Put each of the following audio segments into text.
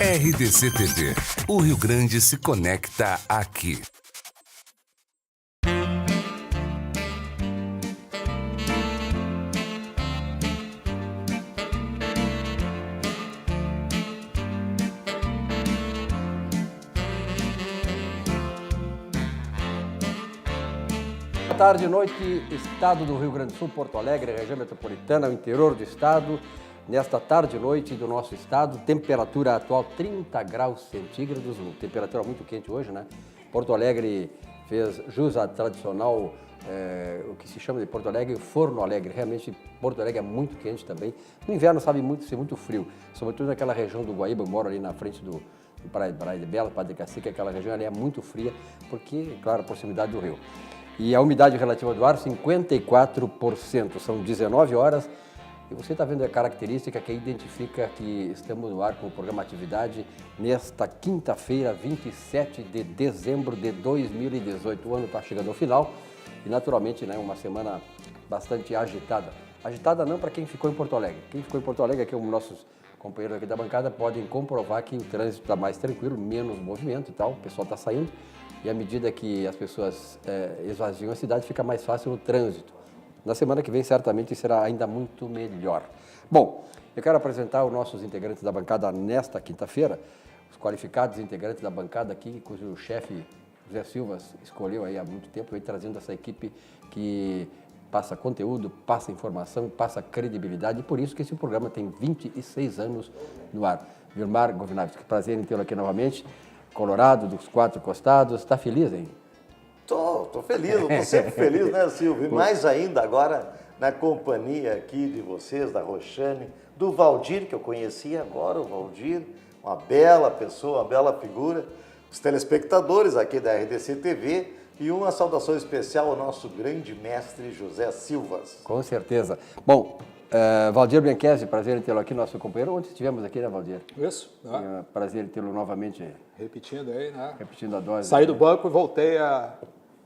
RDC TV. O Rio Grande se conecta aqui. Boa tarde, noite, estado do Rio Grande do Sul, Porto Alegre, região metropolitana, o interior do estado. Nesta tarde e noite do nosso estado, temperatura atual 30 graus centígrados, temperatura muito quente hoje, né? Porto Alegre fez jus à tradicional, o que se chama de Porto Alegre, Forno Alegre. Realmente, Porto Alegre é muito quente também. No inverno sabe ser muito frio, sobretudo naquela região do Guaíba. Eu moro ali na frente do Praia de Bela, Padre Cacique, aquela região ali é muito fria, porque, claro, a proximidade do rio. E a umidade relativa do ar, 54%, são 19 horas. E você está vendo a característica que identifica que estamos no ar com o programa Atividade nesta quinta-feira, 27 de dezembro de 2018. O ano está chegando ao final e, naturalmente, né, uma semana bastante agitada. Agitada não para quem ficou em Porto Alegre. Quem ficou em Porto Alegre, aqui os nossos companheiros aqui da bancada podem comprovar que o trânsito está mais tranquilo, menos movimento e tal, o pessoal está saindo. E à medida que as pessoas esvaziam a cidade, fica mais fácil o trânsito. Na semana que vem, certamente, será ainda muito melhor. Bom, eu quero apresentar os nossos integrantes da bancada nesta quinta-feira, os qualificados integrantes da bancada aqui, cujo chefe José Silva escolheu aí há muito tempo, vem trazendo essa equipe que passa conteúdo, passa informação, passa credibilidade, e por isso que esse programa tem 26 anos no ar. Vilmar Govinavski, que prazer em tê-lo aqui novamente, Colorado, dos quatro costados. Está feliz, hein? Tô feliz, eu tô sempre feliz, né, Silvio? E mais ainda agora na companhia aqui de vocês, da Roxane, do Valdir, que eu conheci agora, o Valdir, uma bela pessoa, uma bela figura, os telespectadores aqui da RDC TV e uma saudação especial ao nosso grande mestre José Silvas. Com certeza. Bom, Valdir Bianchesi, prazer em tê-lo aqui, nosso companheiro. Onde estivemos aqui, né, Valdir? Isso. Prazer em tê-lo novamente. Repetindo aí, né? Repetindo a dose. Saí do banco e voltei a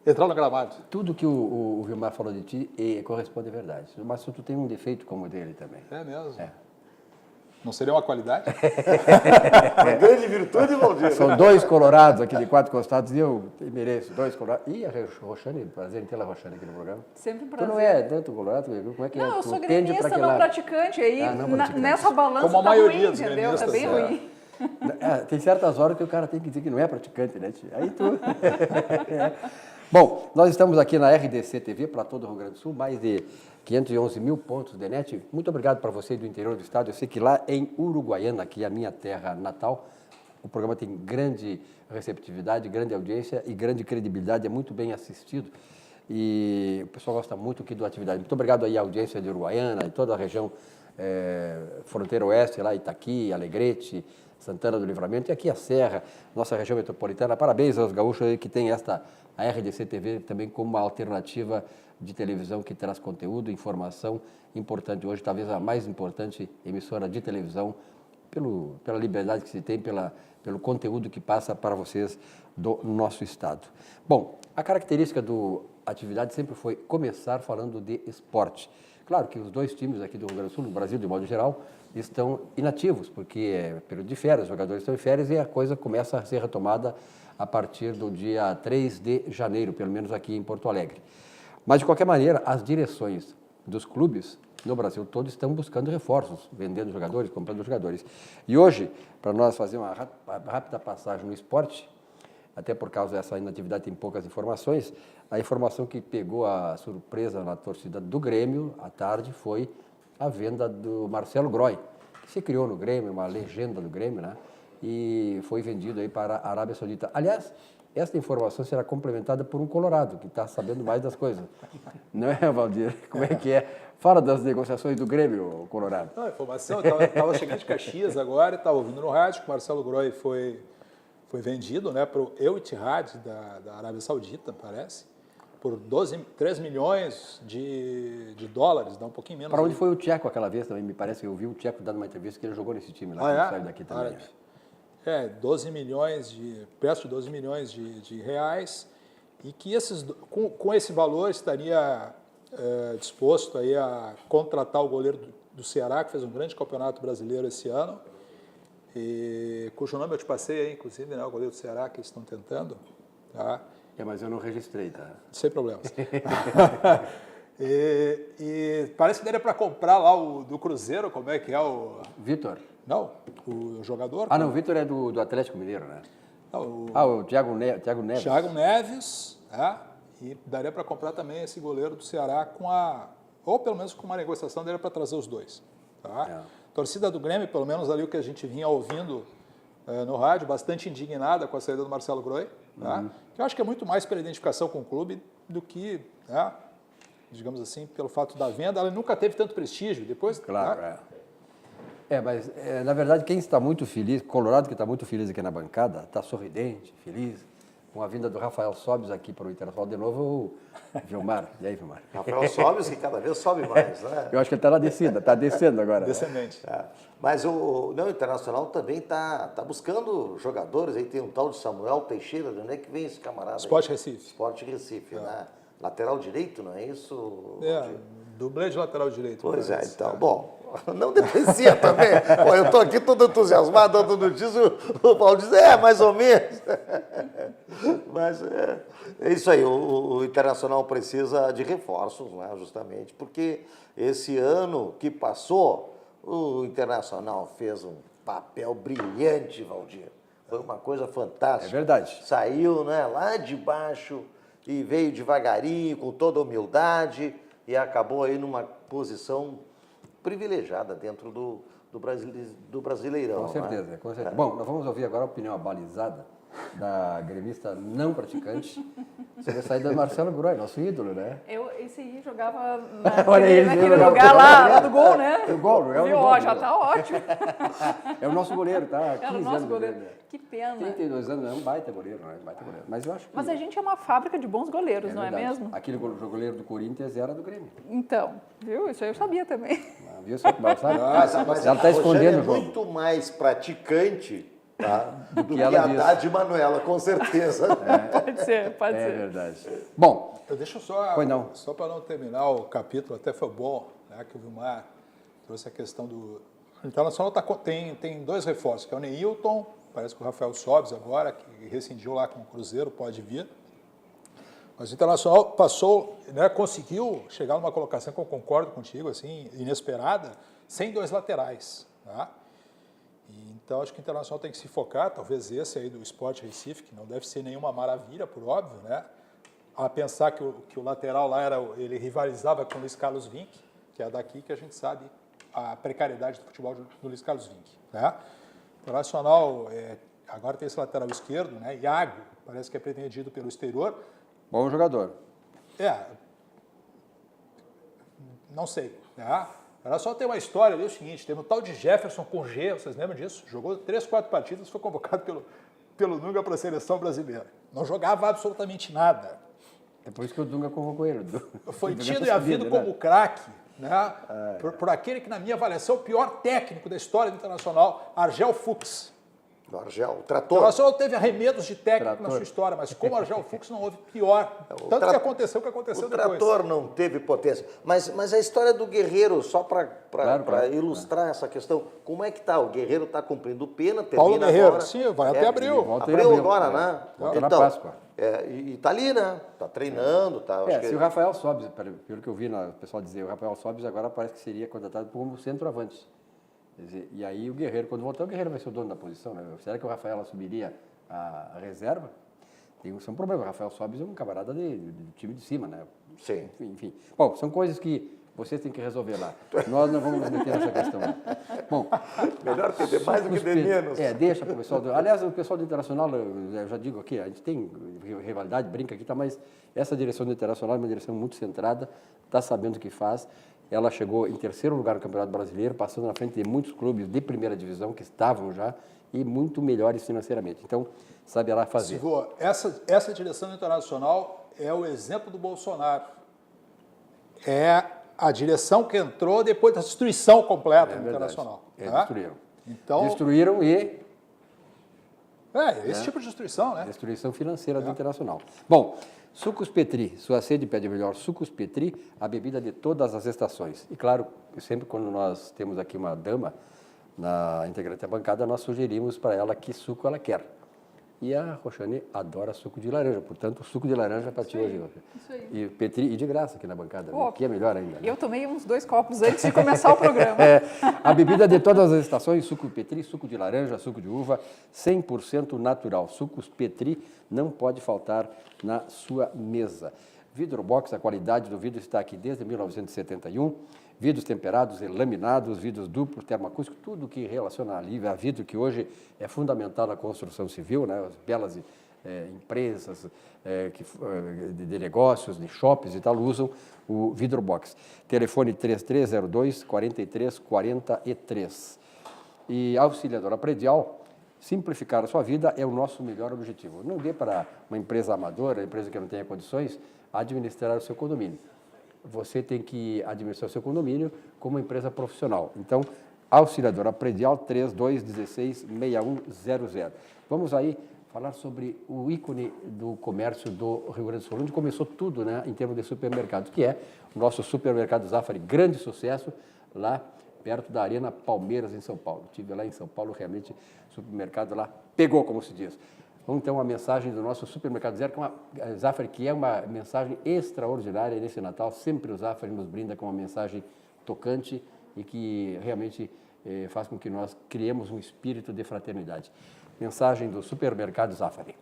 entrar no gramado. Tudo que o Vilmar falou de ti corresponde à verdade. Mas tu tem um defeito como o dele também. É mesmo? É. Não seria uma qualidade? Uma grande virtude, Valdir. São dois colorados aqui de quatro costados e eu mereço dois colorados. E a Roxane, prazer em tê-la, Roxane, aqui no programa. Sempre um prazer. Tu não é tanto colorado? Como é que é? Não, eu Tu sou tende gremista, pra que não lado? praticante. Aí, não praticante. nessa balança Como a tá maioria ruim, dos entendeu? Tá gremistas, bem ruim. Tem certas horas que o cara tem que dizer que não é praticante, né? Aí tu... Bom, nós estamos aqui na RDC TV para todo o Rio Grande do Sul, mais de 511 mil pontos de net. Muito obrigado para você do interior do estado. Eu sei que lá em Uruguaiana, que é a minha terra natal, o programa tem grande receptividade, grande audiência e grande credibilidade, é muito bem assistido. E o pessoal gosta muito aqui da atividade. Muito obrigado aí à audiência de Uruguaiana e toda a região fronteira oeste, lá Itaqui, Alegrete, Santana do Livramento e aqui a Serra, nossa região metropolitana. Parabéns aos gaúchos aí que tem a RDC TV também como uma alternativa de televisão que traz conteúdo, informação importante. Hoje, talvez a mais importante emissora de televisão, pela liberdade que se tem, pelo conteúdo que passa para vocês do nosso estado. Bom, a característica do Atividade sempre foi começar falando de esporte. Claro que os dois times aqui do Rio Grande do Sul, no Brasil de modo geral, estão inativos, porque é período de férias, os jogadores estão em férias e a coisa começa a ser retomada a partir do dia 3 de janeiro, pelo menos aqui em Porto Alegre. Mas, de qualquer maneira, as direções dos clubes no Brasil todo estão buscando reforços, vendendo jogadores, comprando jogadores. E hoje, para nós fazer uma rápida passagem no esporte, até por causa dessa inatividade tem poucas informações, a informação que pegou a surpresa na torcida do Grêmio à tarde foi a venda do Marcelo Groy, que se criou no Grêmio, uma legenda do Grêmio, né? E foi vendido aí para a Arábia Saudita. Aliás, esta informação será complementada por um colorado, que está sabendo mais das coisas. Não é, Valdir? Como é que é? Fala das negociações do Grêmio, Colorado. Não, informação, eu estava chegando de Caxias agora e estava ouvindo no rádio que o Marcelo Groy foi vendido, né, para o El Ittihad da Arábia Saudita, parece, por 3 milhões de dólares, dá um pouquinho menos. Para onde foi o Tcheco aquela vez também? Me parece que eu vi o Tcheco dando uma entrevista que ele jogou nesse time lá, que ele saiu daqui também. Perto de 12 milhões de reais, e que com esse valor estaria disposto aí a contratar o goleiro do Ceará, que fez um grande campeonato brasileiro esse ano, cujo nome eu te passei aí, inclusive, né, o goleiro do Ceará, que eles estão tentando. Tá? Mas eu não registrei, tá? Sem problemas. E parece que daria para comprar lá o do Cruzeiro, como é que é o... Vitor? Não, o jogador. Ah, não, o Vitor é do Atlético Mineiro, né? Não, o Thiago Neves. Thiago Neves, e daria para comprar também esse goleiro do Ceará ou pelo menos com uma negociação daria para trazer os dois. Tá? Torcida do Grêmio, pelo menos ali o que a gente vinha ouvindo no rádio, bastante indignada com a saída do Marcelo Groi, tá? Que eu acho que é muito mais pela identificação com o clube do que, digamos assim, pelo fato da venda. Ela nunca teve tanto prestígio. Depois, claro, mas na verdade quem está muito feliz, Colorado que está muito feliz aqui na bancada, está sorridente, feliz, com a vinda do Rafael Sobis aqui para o Internacional de novo, o Vilmar. E aí, Vilmar? Rafael Sobis, que cada vez sobe mais, né? Eu acho que ele está na descida, está descendo agora. Descendente. Mas o Internacional também está buscando jogadores, aí tem um tal de Samuel Teixeira, de onde é que vem esse camarada? Sport Recife. Sport Recife, né? Lateral direito, não é isso? Dublê de lateral direito. Pois é, então, bom, não deprecia também. Pô, eu estou aqui todo entusiasmado, dando notícia, o Paulo diz, mais ou menos. Mas é isso aí, o Internacional precisa de reforços, né, justamente, porque esse ano que passou, o Internacional fez um papel brilhante, Valdir. Foi uma coisa fantástica. É verdade. Saiu, né, lá de baixo e veio devagarinho, com toda humildade, e acabou aí numa posição privilegiada dentro do Brasileirão. Com certeza, com certeza. Bom, nós vamos ouvir agora a opinião abalizada da gremista não praticante sobre a saída do Marcelo Groi, nosso ídolo, né? Esse aí jogava naquele lugar lá do gol, né? O gol, é o Viu? gol. Já tá ótimo. É o nosso goleiro, tá? Era o 15 nosso anos goleiro. dele. Que pena. 32 anos, é um baita goleiro, né? Baita goleiro. Mas eu acho que... Mas a gente é uma fábrica de bons goleiros, não verdade. é mesmo? Aquele goleiro do Corinthians era do Grêmio. Então, viu? Isso aí eu sabia também. Viu só que mal, sabe? Mas Ela está escondendo é o jogo. muito mais praticante, tá, do que ela a diz. Haddad e Manuela, com certeza. Pode ser, pode É ser. verdade. Bom, Eu deixo só, Pois não. só para não terminar o capítulo, até foi bom, né, que o Vilmar trouxe a questão do... O Internacional tem dois reforços, que é o Neilton, parece que o Rafael Sobis agora, que rescindiu lá com o Cruzeiro, pode vir. Mas o Internacional passou, né, conseguiu chegar numa colocação que eu concordo contigo, assim, inesperada, sem dois laterais. Tá? Então, acho que o Internacional tem que se focar, talvez esse aí do Sport Recife, que não deve ser nenhuma maravilha, por óbvio, né? A pensar que o lateral lá ele rivalizava com o Luiz Carlos Vinck, que é daqui que a gente sabe a precariedade do futebol do Luiz Carlos Vinck. Né? O Internacional agora tem esse lateral esquerdo, né? Iago, parece que é pretendido pelo exterior. bom jogador. Não sei. Né? Era só ter uma história ali, o seguinte, teve um tal de Jefferson com G, vocês lembram disso? Jogou 3, 4 partidas, foi convocado pelo Dunga para a seleção brasileira. Não jogava absolutamente nada. É por isso que o Dunga convocou ele. Foi O Dunga tido tá e havido subindo, né? como craque, né? Por aquele que, na minha avaliação, é o pior técnico da história do Internacional, Argel Fuchs. Do Argel, o O trator. Internacional teve arremedos de técnico na Trator. sua história, mas como Argel Fuchs não houve pior. Tanto que aconteceu o que aconteceu O depois. trator não teve potência. Mas a história do Guerreiro, só para Claro. ilustrar essa questão, como é que está? O Guerreiro está cumprindo pena, Paulo termina Guerreiro, agora. sim, vai até abril. Volta em Abril abril, agora, é. né? Volta na Páscoa. E está ali, né? Está treinando, tá. acho que- Se o Rafael Sobis, pelo que eu vi o pessoal dizer, o Rafael Sobis agora parece que seria contratado como centroavante. Quer dizer, e aí o Guerreiro, quando voltar, o Guerreiro vai ser o dono da posição, né? Será que o Rafael assumiria a reserva? Isso é um problema. O Rafael Sobis é um camarada do time de cima, né? Sim. Enfim. Bom, são coisas que vocês têm que resolver lá. Nós não vamos nos meter nessa questão. Bom, Melhor ter mais do que ter menos. deixa para o pessoal. Aliás, o pessoal do Internacional, eu já digo aqui, a gente tem rivalidade, brinca aqui, tá, mas essa direção do Internacional é uma direção muito centrada, está sabendo o que faz. Ela chegou em terceiro lugar no Campeonato Brasileiro, passando na frente de muitos clubes de primeira divisão que estavam já e muito melhores financeiramente. Então, sabe lá fazer. Silvio, essa direção internacional é o exemplo do Bolsonaro. É a direção que entrou depois da destruição completa do Internacional. Tá? Destruíram. Então, Destruíram e esse tipo de destruição, né? destruição financeira do Internacional. Bom, Sucos Petri, sua sede pede melhor. Sucos Petri, a bebida de todas as estações. E claro, sempre quando nós temos aqui uma dama, na integrante da bancada, nós sugerimos para ela que suco ela quer. E a Roxane adora suco de laranja, portanto, suco de laranja para ti hoje. Isso aí. E Petri, e de graça aqui na bancada, Pô, que é melhor ainda. Né? Eu tomei uns 2 copos antes de começar o programa. A bebida de todas as estações, suco Petri, suco de laranja, suco de uva, 100% natural. Sucos Petri não pode faltar na sua mesa. Vidrobox, a qualidade do vidro está aqui desde 1971. Vidros temperados e laminados, vidros duplos, termoacústicos, tudo que relaciona a vidro, que hoje é fundamental na construção civil, né? As belas empresas de negócios, de shoppings e tal, usam o Vidrobox. Telefone 3302-4343. E Auxiliadora Predial, simplificar a sua vida é o nosso melhor objetivo. Não dê para uma empresa amadora, empresa que não tenha condições, administrar o seu condomínio. Você tem que administrar o seu condomínio como uma empresa profissional. Então, Auxiliadora Predial 3216-6100. Vamos aí falar sobre o ícone do comércio do Rio Grande do Sul, onde começou tudo, né, em termos de supermercado, que é o nosso supermercado Zafari, grande sucesso lá perto da Arena Palmeiras, em São Paulo. Estive lá em São Paulo, realmente, o supermercado lá pegou, como se diz. Vamos ter uma mensagem do nosso supermercado Zafari, que é uma mensagem extraordinária nesse Natal. Sempre o Zafari nos brinda com uma mensagem tocante e que realmente faz com que nós criemos um espírito de fraternidade. Mensagem do supermercado Zafari.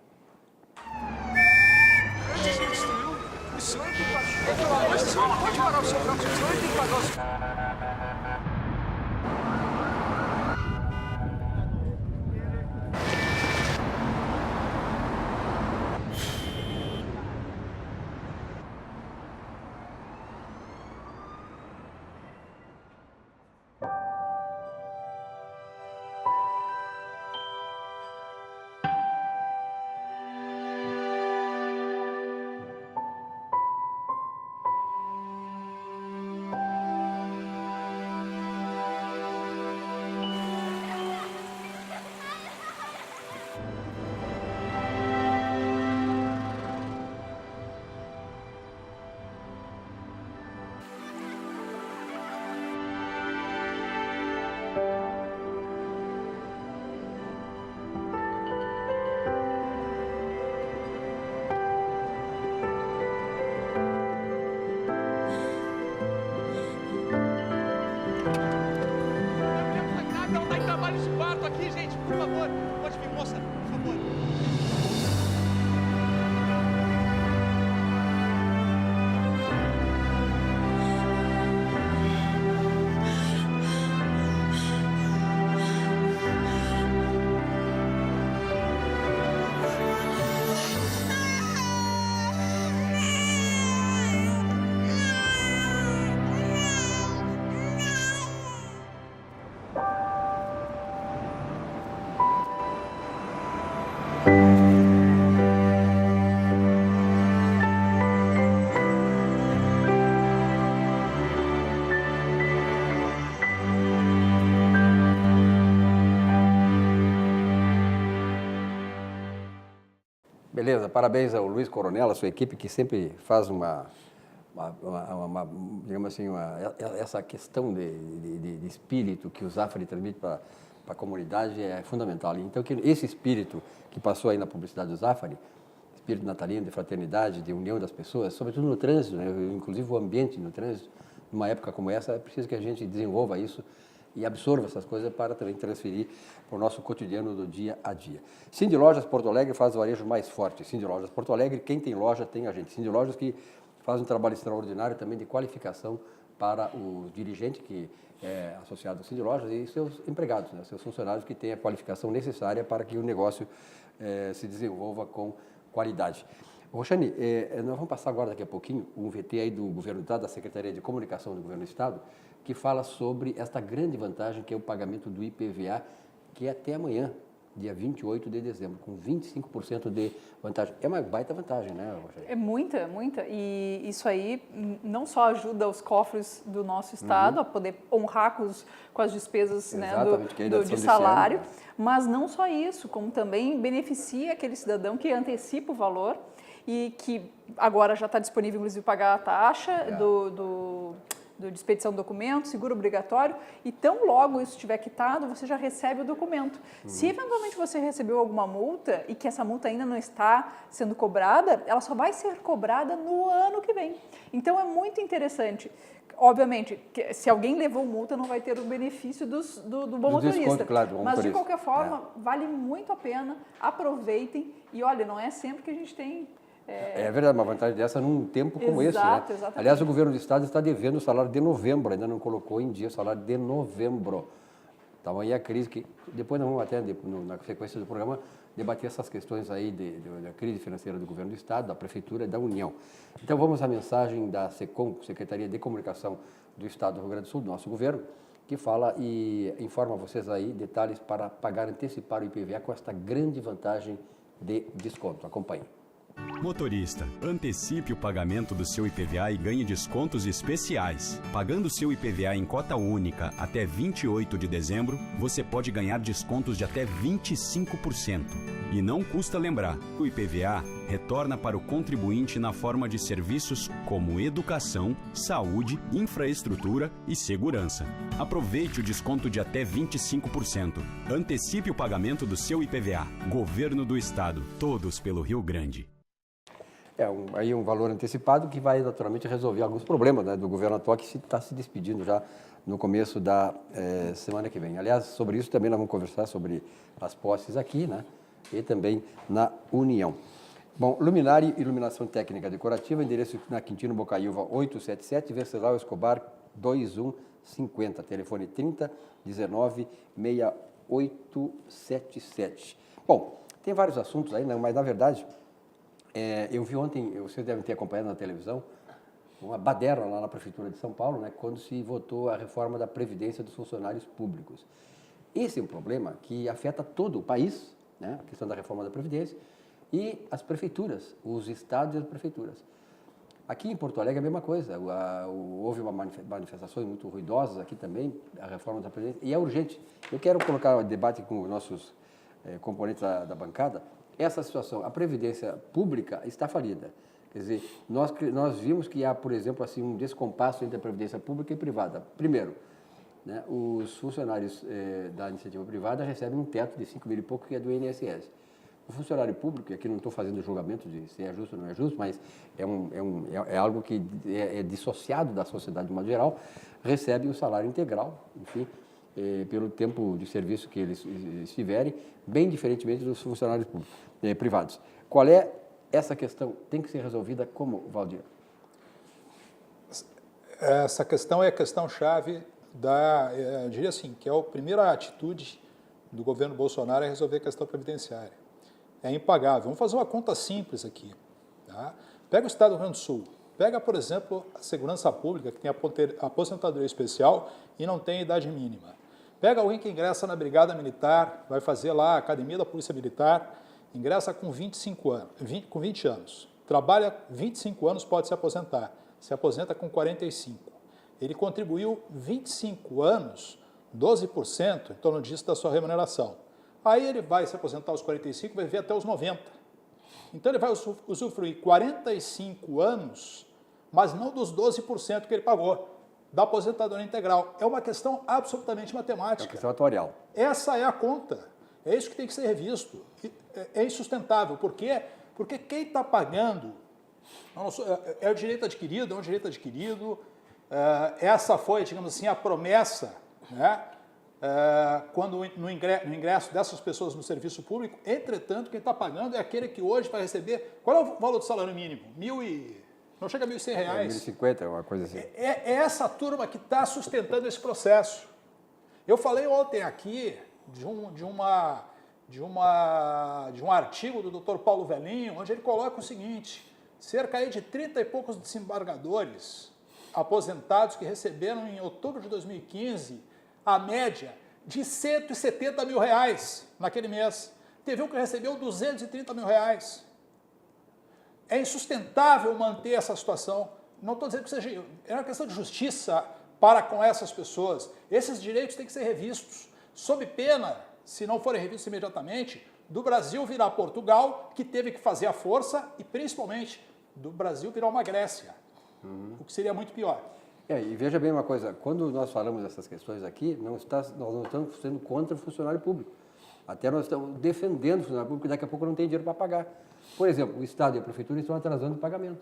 Não dá trabalho esse quarto aqui, gente, por favor. Pode vir, moça, por favor. Beleza, parabéns ao Luiz Coronel, a sua equipe, que sempre faz digamos assim, essa questão de espírito que o Zafari transmite para a comunidade é fundamental. Então, que esse espírito que passou aí na publicidade do Zafari, espírito natalino, de fraternidade, de união das pessoas, sobretudo no trânsito, né? Inclusive o ambiente no trânsito, numa época como essa, é preciso que a gente desenvolva isso e absorva essas coisas para também transferir para o nosso cotidiano do dia a dia. Cindy Lojas Porto Alegre faz o varejo mais forte. Cindy Lojas Porto Alegre, quem tem loja tem a gente. Cindy Lojas que faz um trabalho extraordinário também de qualificação para o dirigente que é associado a Cindy Lojas e seus empregados, né, seus funcionários que têm a qualificação necessária para que o negócio se desenvolva com qualidade. Roxane, nós vamos passar agora daqui a pouquinho um VT aí do Governo do Estado, da Secretaria de Comunicação do Governo do Estado, que fala sobre esta grande vantagem que é o pagamento do IPVA, que é até amanhã, dia 28 de dezembro, com 25% de vantagem. É uma baita vantagem, né, Roxane? É muita, muita. E isso aí não só ajuda os cofres do nosso Estado a poder honrar com as despesas, né, de salário, mas não só isso, como também beneficia aquele cidadão que antecipa o valor e que agora já está disponível, inclusive, pagar a taxa de expedição do documento, seguro obrigatório, e tão logo isso estiver quitado, você já recebe o documento. Se eventualmente você recebeu alguma multa e que essa multa ainda não está sendo cobrada, ela só vai ser cobrada no ano que vem. Então é muito interessante. Obviamente, se alguém levou multa, não vai ter o benefício do bom motorista. Desconto, claro, do bom mas, motorista. de qualquer forma, vale muito a pena, aproveitem. E, olha, não é sempre que a gente tem... É verdade, uma vantagem dessa num tempo como esse, né? Exatamente. Aliás, o governo do estado está devendo o salário de novembro, ainda não colocou em dia o salário de novembro. Então, aí a crise que... Depois nós vamos até, na sequência do programa, debater essas questões aí da crise financeira do governo do estado, da prefeitura e da União. Então, vamos à mensagem da SECOM, Secretaria de Comunicação do Estado do Rio Grande do Sul, do nosso governo, que fala e informa vocês aí detalhes para pagar antecipar o IPVA com esta grande vantagem de desconto. Acompanhe. Motorista, antecipe o pagamento do seu IPVA e ganhe descontos especiais. Pagando seu IPVA em cota única até 28 de dezembro, você pode ganhar descontos de até 25%. E não custa lembrar, o IPVA retorna para o contribuinte na forma de serviços como educação, saúde, infraestrutura e segurança. Aproveite o desconto de até 25%. Antecipe o pagamento do seu IPVA. Governo do Estado, todos pelo Rio Grande. Aí um valor antecipado que vai naturalmente resolver alguns problemas, né, do governo atual que está se despedindo já no começo da semana que vem. Aliás, sobre isso também nós vamos conversar sobre as posses aqui, né, e também na União. Bom, luminária e iluminação técnica decorativa, endereço na Quintino Bocaiúva 877, Venceslau Escobar 2150, telefone 30 19 6877. Bom, tem vários assuntos aí, né, mas na verdade... eu vi ontem, vocês devem ter acompanhado na televisão, uma baderna lá na Prefeitura de São Paulo, né, quando se votou a reforma da Previdência dos funcionários públicos. Esse é um problema que afeta todo o país, né, a questão da reforma da Previdência, e as prefeituras, os estados e as prefeituras. Aqui em Porto Alegre é a mesma coisa, houve uma manifestações muito ruidosas aqui também, a reforma da Previdência, e é urgente. Eu quero colocar um debate com os nossos componentes da bancada. Essa situação, a Previdência Pública está falida. Quer dizer, nós vimos que há, por exemplo, assim, um descompasso entre a Previdência Pública e privada. Primeiro, né, os funcionários da iniciativa privada recebem um teto de 5 mil e pouco, que é do INSS. O funcionário público, e aqui não estou fazendo julgamento de se é justo ou não é justo, mas é algo que é dissociado da sociedade de modo geral, recebe o salário integral, enfim, pelo tempo de serviço que eles estiverem, bem diferentemente dos funcionários públicos, privados. Qual é essa questão? Tem que ser resolvida como, Valdir? Essa questão é a questão-chave eu diria assim, que é a primeira atitude do governo Bolsonaro é resolver a questão previdenciária. É impagável. Vamos fazer uma conta simples aqui. Tá? Pega o Estado do Rio Grande do Sul. Pega, por exemplo, a segurança pública, que tem aposentadoria especial e não tem idade mínima. Pega alguém que ingressa na Brigada Militar, vai fazer lá a Academia da Polícia Militar, ingressa com 25 anos, com 20 anos. Trabalha 25 anos, pode se aposentar. Se aposenta com 45. Ele contribuiu 25 anos, 12%, em torno disso, da sua remuneração. Aí ele vai se aposentar aos 45, vai viver até os 90. Então ele vai usufruir 45 anos, mas não dos 12% que ele pagou da aposentadoria integral. É uma questão absolutamente matemática. É uma questão atuarial. Essa é a conta. É isso que tem que ser revisto. É insustentável. Por quê? Porque quem está pagando é o direito adquirido, é um direito adquirido. Essa foi, digamos assim, a promessa, né? Quando no ingresso dessas pessoas no serviço público. Entretanto, quem está pagando é aquele que hoje vai receber... Qual é o valor do salário mínimo? Não chega a R$ 1.100. 1.050, uma coisa assim. É essa turma que está sustentando esse processo. Eu falei ontem aqui de um artigo do Dr. Paulo Velhinho, onde ele coloca o seguinte: cerca aí de 30 e poucos desembargadores aposentados que receberam em outubro de 2015 a média de R$170 mil naquele mês. Teve um que recebeu R$230 mil. É insustentável manter essa situação. Não estou dizendo que seja... É uma questão de justiça para com essas pessoas. Esses direitos têm que ser revistos, sob pena, se não forem revistos imediatamente, do Brasil virar Portugal, que teve que fazer a força, e principalmente do Brasil virar uma Grécia, o que seria muito pior. E veja bem uma coisa, quando nós falamos dessas questões aqui, nós não estamos sendo contra o funcionário público. Até nós estamos defendendo o funcionário público, que daqui a pouco não tem dinheiro para pagar. Por exemplo, o Estado e a Prefeitura estão atrasando o pagamento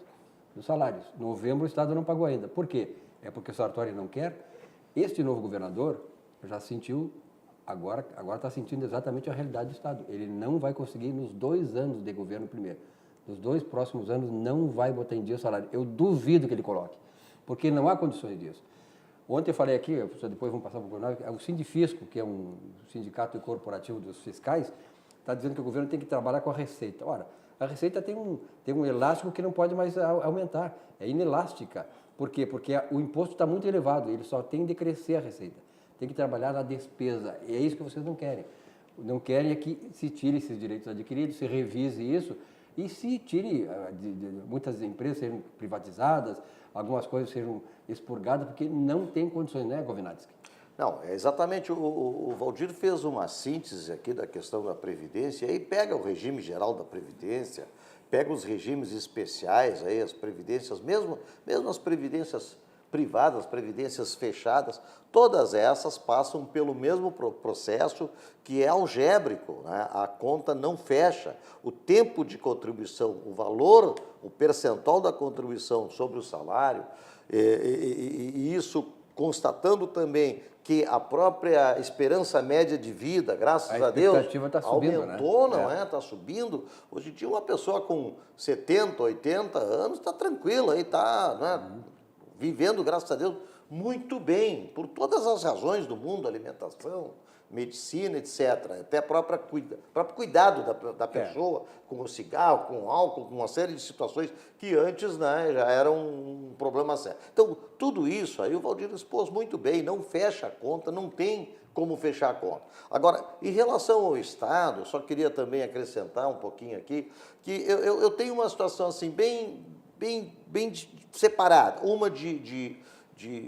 dos salários. Em novembro o Estado não pagou ainda. Por quê? É porque o Sartori não quer. Este novo governador já sentiu, agora está sentindo exatamente a realidade do Estado. Ele não vai conseguir nos 2 anos de governo primeiro. Nos 2 próximos anos não vai botar em dia o salário. Eu duvido que ele coloque, porque não há condições disso. Ontem eu falei aqui, depois vamos passar para o jornal, o Sindifisco, que é um sindicato corporativo dos fiscais, está dizendo que o governo tem que trabalhar com a Receita. Ora, a Receita tem um elástico que não pode mais aumentar, é inelástica. Por quê? Porque o imposto está muito elevado, ele só tem de crescer a Receita. Tem que trabalhar na despesa, e é isso que vocês não querem. Não querem é que se tire esses direitos adquiridos, se revise isso, e se tire, muitas empresas sejam privatizadas, algumas coisas sejam expurgadas, porque não tem condições, né, Govinatsky? Não, é exatamente, o Valdir fez uma síntese aqui da questão da Previdência, aí pega o regime geral da Previdência, pega os regimes especiais, aí, as previdências, mesmo as previdências privadas, as previdências fechadas, todas essas passam pelo mesmo processo que é algébrico, né? A conta não fecha, o tempo de contribuição, o valor, o percentual da contribuição sobre o salário, e isso constatando também que a própria esperança média de vida, graças a Deus, tá subindo, aumentou, né? Não é? Está subindo. Hoje em dia, uma pessoa com 70, 80 anos está tranquila, está, né, vivendo, graças a Deus, muito bem, por todas as razões do mundo, alimentação, medicina, etc. Até próprio cuidado da pessoa, com o cigarro, com o álcool, com uma série de situações que antes, né, já eram um problema sério. Então, tudo isso aí o Valdir expôs muito bem, não fecha a conta, não tem como fechar a conta. Agora, em relação ao Estado, eu só queria também acrescentar um pouquinho aqui, que eu tenho uma situação assim bem separada, uma de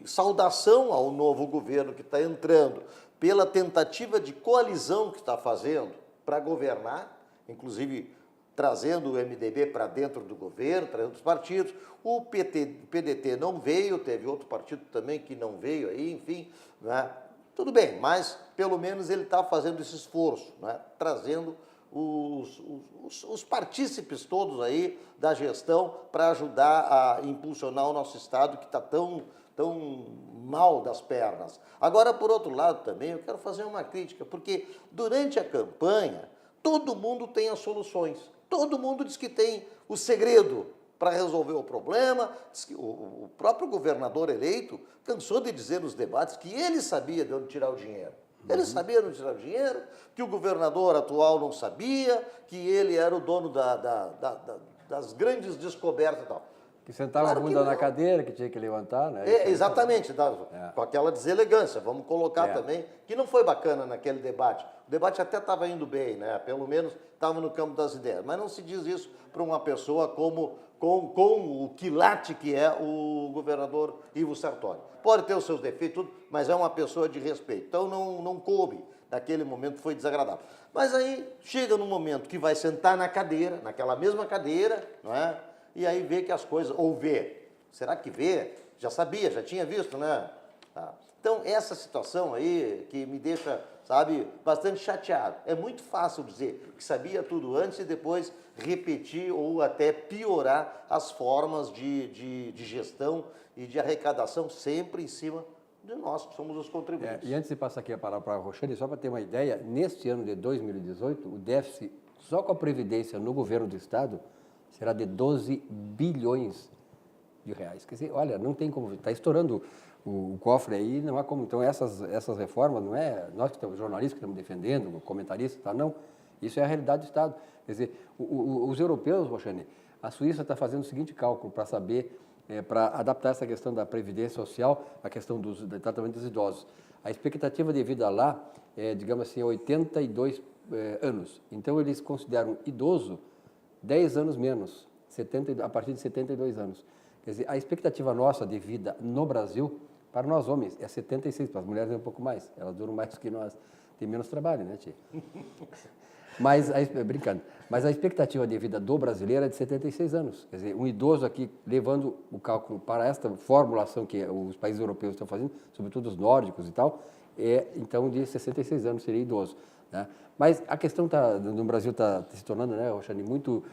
saudação ao novo governo que está entrando, pela tentativa de coalizão que está fazendo para governar, inclusive trazendo o MDB para dentro do governo, trazendo os partidos. O PDT não veio, teve outro partido também que não veio aí, enfim, né? Tudo bem, mas pelo menos ele está fazendo esse esforço, né? Trazendo os partícipes todos aí da gestão para ajudar a impulsionar o nosso Estado que está tão mal das pernas. Agora, por outro lado também, eu quero fazer uma crítica, porque durante a campanha, todo mundo tem as soluções, todo mundo diz que tem o segredo para resolver o problema. O próprio governador eleito cansou de dizer nos debates que ele sabia de onde tirar o dinheiro. Ele sabia de onde tirar o dinheiro, que o governador atual não sabia, que ele era o dono das grandes descobertas e tal. Que sentava a bunda na cadeira, que tinha que levantar, né? Exatamente, com aquela deselegância, vamos colocar também, que não foi bacana naquele debate. O debate até estava indo bem, né? Pelo menos estava no campo das ideias, mas não se diz isso para uma pessoa com o quilate que é o governador Ivo Sartori. Pode ter os seus defeitos, mas é uma pessoa de respeito, então não coube. Naquele momento foi desagradável. Mas aí chega num momento que vai sentar na cadeira, naquela mesma cadeira, não é? E aí vê que as coisas, ou vê, será que vê? Já sabia, já tinha visto, né? Tá. Então, essa situação aí que me deixa, sabe, bastante chateado. É muito fácil dizer que sabia tudo antes e depois repetir ou até piorar as formas de gestão e de arrecadação sempre em cima de nós, que somos os contribuintes. E antes de passar aqui a palavra para a Roxane, só para ter uma ideia, neste ano de 2018, o déficit só com a Previdência no governo do Estado será de 12 bilhões de reais. Quer dizer, olha, não tem como, está estourando o cofre aí, não há como. Então, essas reformas, não é nós que estamos, jornalistas que estamos defendendo, comentaristas, tá? Não. Isso é a realidade do Estado. Quer dizer, os europeus, Roxane, a Suíça está fazendo o seguinte cálculo para saber, para adaptar essa questão da previdência social à questão do tratamento dos idosos. A expectativa de vida lá é, digamos assim, 82 anos. Então, eles consideram idoso 10 anos menos, a partir de 72 anos. Quer dizer, a expectativa nossa de vida no Brasil, para nós homens, é 76, para as mulheres é um pouco mais, elas duram mais do que nós, tem menos trabalho, né, tia? Mas, brincando, mas a expectativa de vida do brasileiro é de 76 anos. Quer dizer, um idoso aqui, levando o cálculo para esta formulação que os países europeus estão fazendo, sobretudo os nórdicos e tal, então de 66 anos seria idoso. Né? Mas a questão no Brasil está se tornando, né, Roxane, muito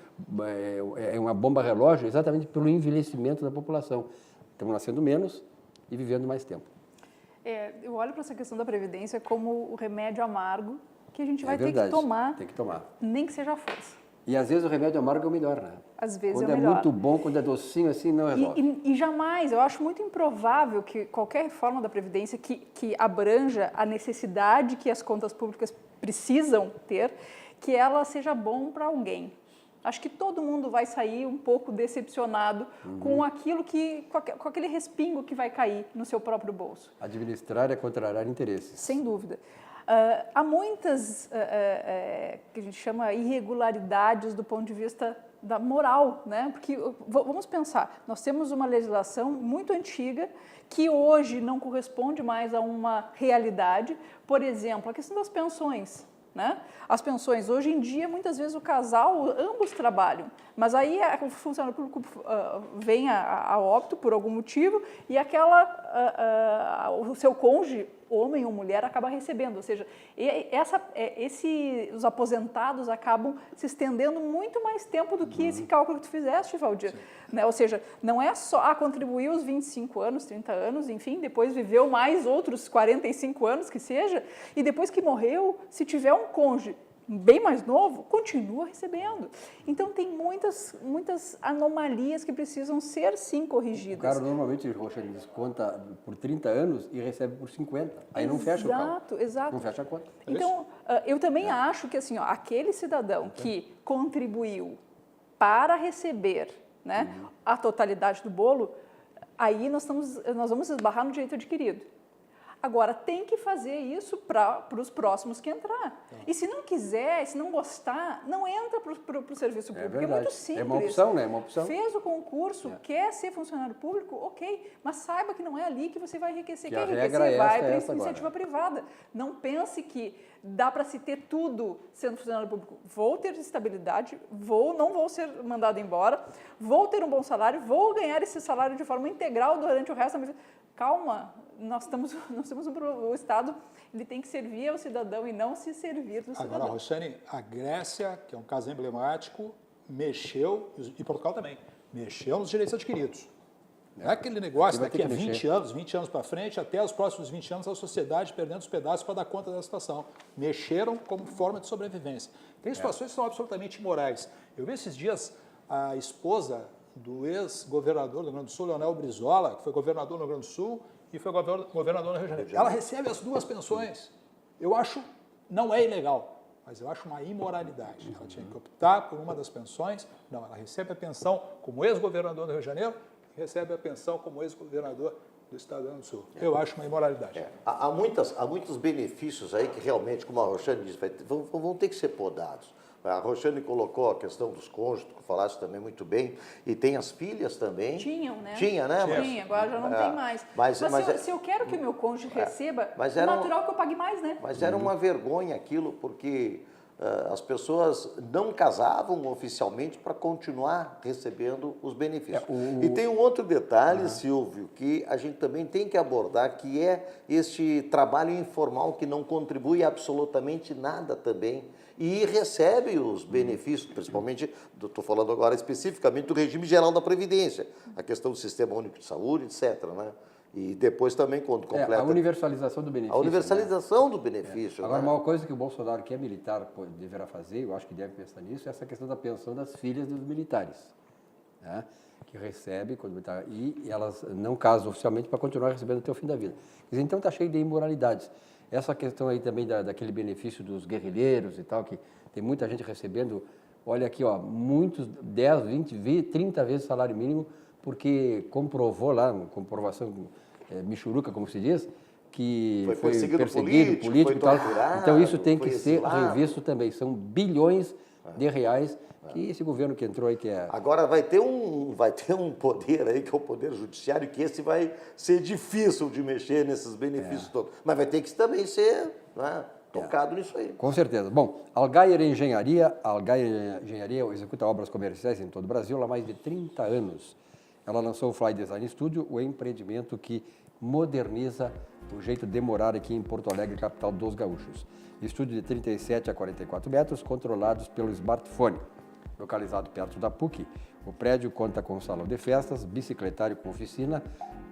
uma bomba relógio exatamente pelo envelhecimento da população. Estamos nascendo menos e vivendo mais tempo. Eu olho para essa questão da Previdência como o remédio amargo que a gente vai ter que tomar, nem que seja a força. E às vezes o remédio amargo é o melhor, né? Às vezes quando é o melhor. Quando é muito bom, quando é docinho assim, não resolve. E jamais, eu acho muito improvável que qualquer reforma da Previdência que abranja a necessidade que as contas públicas precisam ter, que ela seja bom para alguém. Acho que todo mundo vai sair um pouco decepcionado com aquilo com aquele respingo que vai cair no seu próprio bolso. Administrar é contrariar interesses. Sem dúvida. Há muitas, que a gente chama irregularidades do ponto de vista da moral, né? Porque, vamos pensar, nós temos uma legislação muito antiga que hoje não corresponde mais a uma realidade. Por exemplo, a questão das pensões. Né? As pensões, hoje em dia, muitas vezes o casal, ambos trabalham, mas aí o funcionário público vem a óbito por algum motivo e o seu cônjuge, homem ou mulher, acaba recebendo. Ou seja, os aposentados acabam se estendendo muito mais tempo do que esse cálculo que tu fizeste, Valdir. Né? Ou seja, não é só contribuir os 25 anos, 30 anos, enfim, depois viveu mais outros 45 anos que seja, e depois que morreu, se tiver um cônjuge bem mais novo, continua recebendo. Então, tem muitas anomalias que precisam ser, sim, corrigidas. O cara normalmente, Roxane, desconta por 30 anos e recebe por 50. Aí não fecha o cálculo. Exato. Não fecha a conta. Então, eu também acho que assim, aquele cidadão que contribuiu para receber, né, a totalidade do bolo, aí nós vamos esbarrar no direito adquirido. Agora, tem que fazer isso para os próximos que entrar. E se não quiser, se não gostar, não entra para o serviço público. É muito simples. É uma opção, né? É uma opção. Fez o concurso, quer ser funcionário público, ok. Mas saiba que não é ali que você vai enriquecer. Quer enriquecer, vai para a iniciativa privada. Não pense que dá para se ter tudo sendo funcionário público. Vou ter estabilidade, não vou ser mandado embora, vou ter um bom salário, vou ganhar esse salário de forma integral durante o resto da minha vida. Calma, o Estado ele tem que servir ao cidadão e não se servir do cidadão. Agora, Roxane, a Grécia, que é um caso emblemático, mexeu, e Portugal também, mexeu nos direitos adquiridos. Não é aquele negócio daqui a 20 anos para frente, até os próximos 20 anos, a sociedade perdendo os pedaços para dar conta da situação. Mexeram como forma de sobrevivência. Tem situações que são absolutamente imorais. Eu vi esses dias a esposa do ex-governador do Rio Grande do Sul, Leonel Brizola, que foi governador no Rio Grande do Sul e foi governador no Rio de Janeiro. Ela recebe as duas pensões. Eu acho, não é ilegal, mas eu acho uma imoralidade. Ela tinha que optar por uma das pensões. Não, ela recebe a pensão como ex-governador do Rio de Janeiro e recebe a pensão como ex-governador do Estado do Rio Grande do Sul. Eu acho uma imoralidade. Há muitos benefícios aí que realmente, como a Roxane disse, vão ter que ser podados. A Roxane colocou a questão dos cônjuges, que falaste também muito bem, e tem as filhas também. Tinham, né? Tinha, né? Tinha, agora já não tem mais. Mas se eu quero que o meu cônjuge receba, é natural que eu pague mais, né? Mas era uma vergonha aquilo, porque as pessoas não casavam oficialmente para continuar recebendo os benefícios. E tem um outro detalhe, Silvio, que a gente também tem que abordar, que é este trabalho informal que não contribui absolutamente nada também e recebe os benefícios, principalmente, estou falando agora especificamente do regime geral da Previdência, a questão do Sistema Único de Saúde, etc., né? E depois também, quando completa... a universalização do benefício. A universalização do benefício. Agora, uma coisa que o Bolsonaro, que é militar, deverá fazer, eu acho que deve pensar nisso, é essa questão da pensão das filhas dos militares, né? Que recebe, e elas não casam oficialmente para continuar recebendo até o fim da vida. Quer dizer, então está cheio de imoralidades. Essa questão aí também daquele benefício dos guerrilheiros e tal, que tem muita gente recebendo, olha aqui, ó, muitos, 10, 20, 30 vezes o salário mínimo, porque comprovou lá, uma comprovação michuruca, como se diz, que foi perseguido político e tal. Então isso tem que ser revisto também. São bilhões de reais que esse governo que entrou aí que é... Agora vai ter um poder aí, que é o poder judiciário, que esse vai ser difícil de mexer nesses benefícios todos. Mas vai ter que também ser, né, tocado nisso aí. Com certeza. Bom, Algair Engenharia executa obras comerciais em todo o Brasil há mais de 30 anos. Ela lançou o Fly Design Studio, o empreendimento que moderniza o jeito de morar aqui em Porto Alegre, capital dos gaúchos. Estúdio de 37 a 44 metros, controlados pelo smartphone. Localizado perto da PUC, o prédio conta com salão de festas, bicicletário com oficina,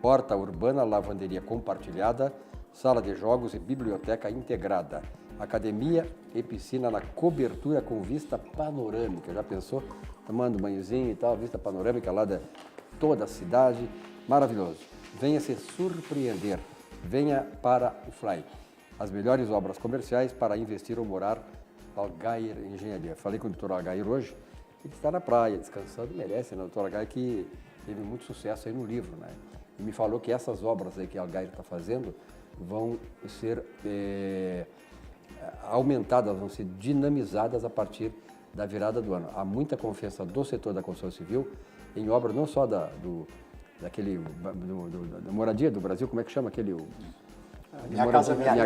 horta urbana, lavanderia compartilhada, sala de jogos e biblioteca integrada, academia e piscina na cobertura com vista panorâmica. Já pensou? Tomando banhozinho e tal, vista panorâmica lá de toda a cidade. Maravilhoso. Venha se surpreender. Venha para o Fly. As melhores obras comerciais para investir ou morar. Algair Engenharia. Falei com o Dr. Algair hoje. Ele está na praia, descansando, merece, né? O Dr. Algair que teve muito sucesso aí no livro, né? E me falou que essas obras aí que a Algair está fazendo vão ser aumentadas, vão ser dinamizadas a partir da virada do ano. Há muita confiança do setor da construção civil em obras não só da moradia do Brasil, como é que chama aquele... Minha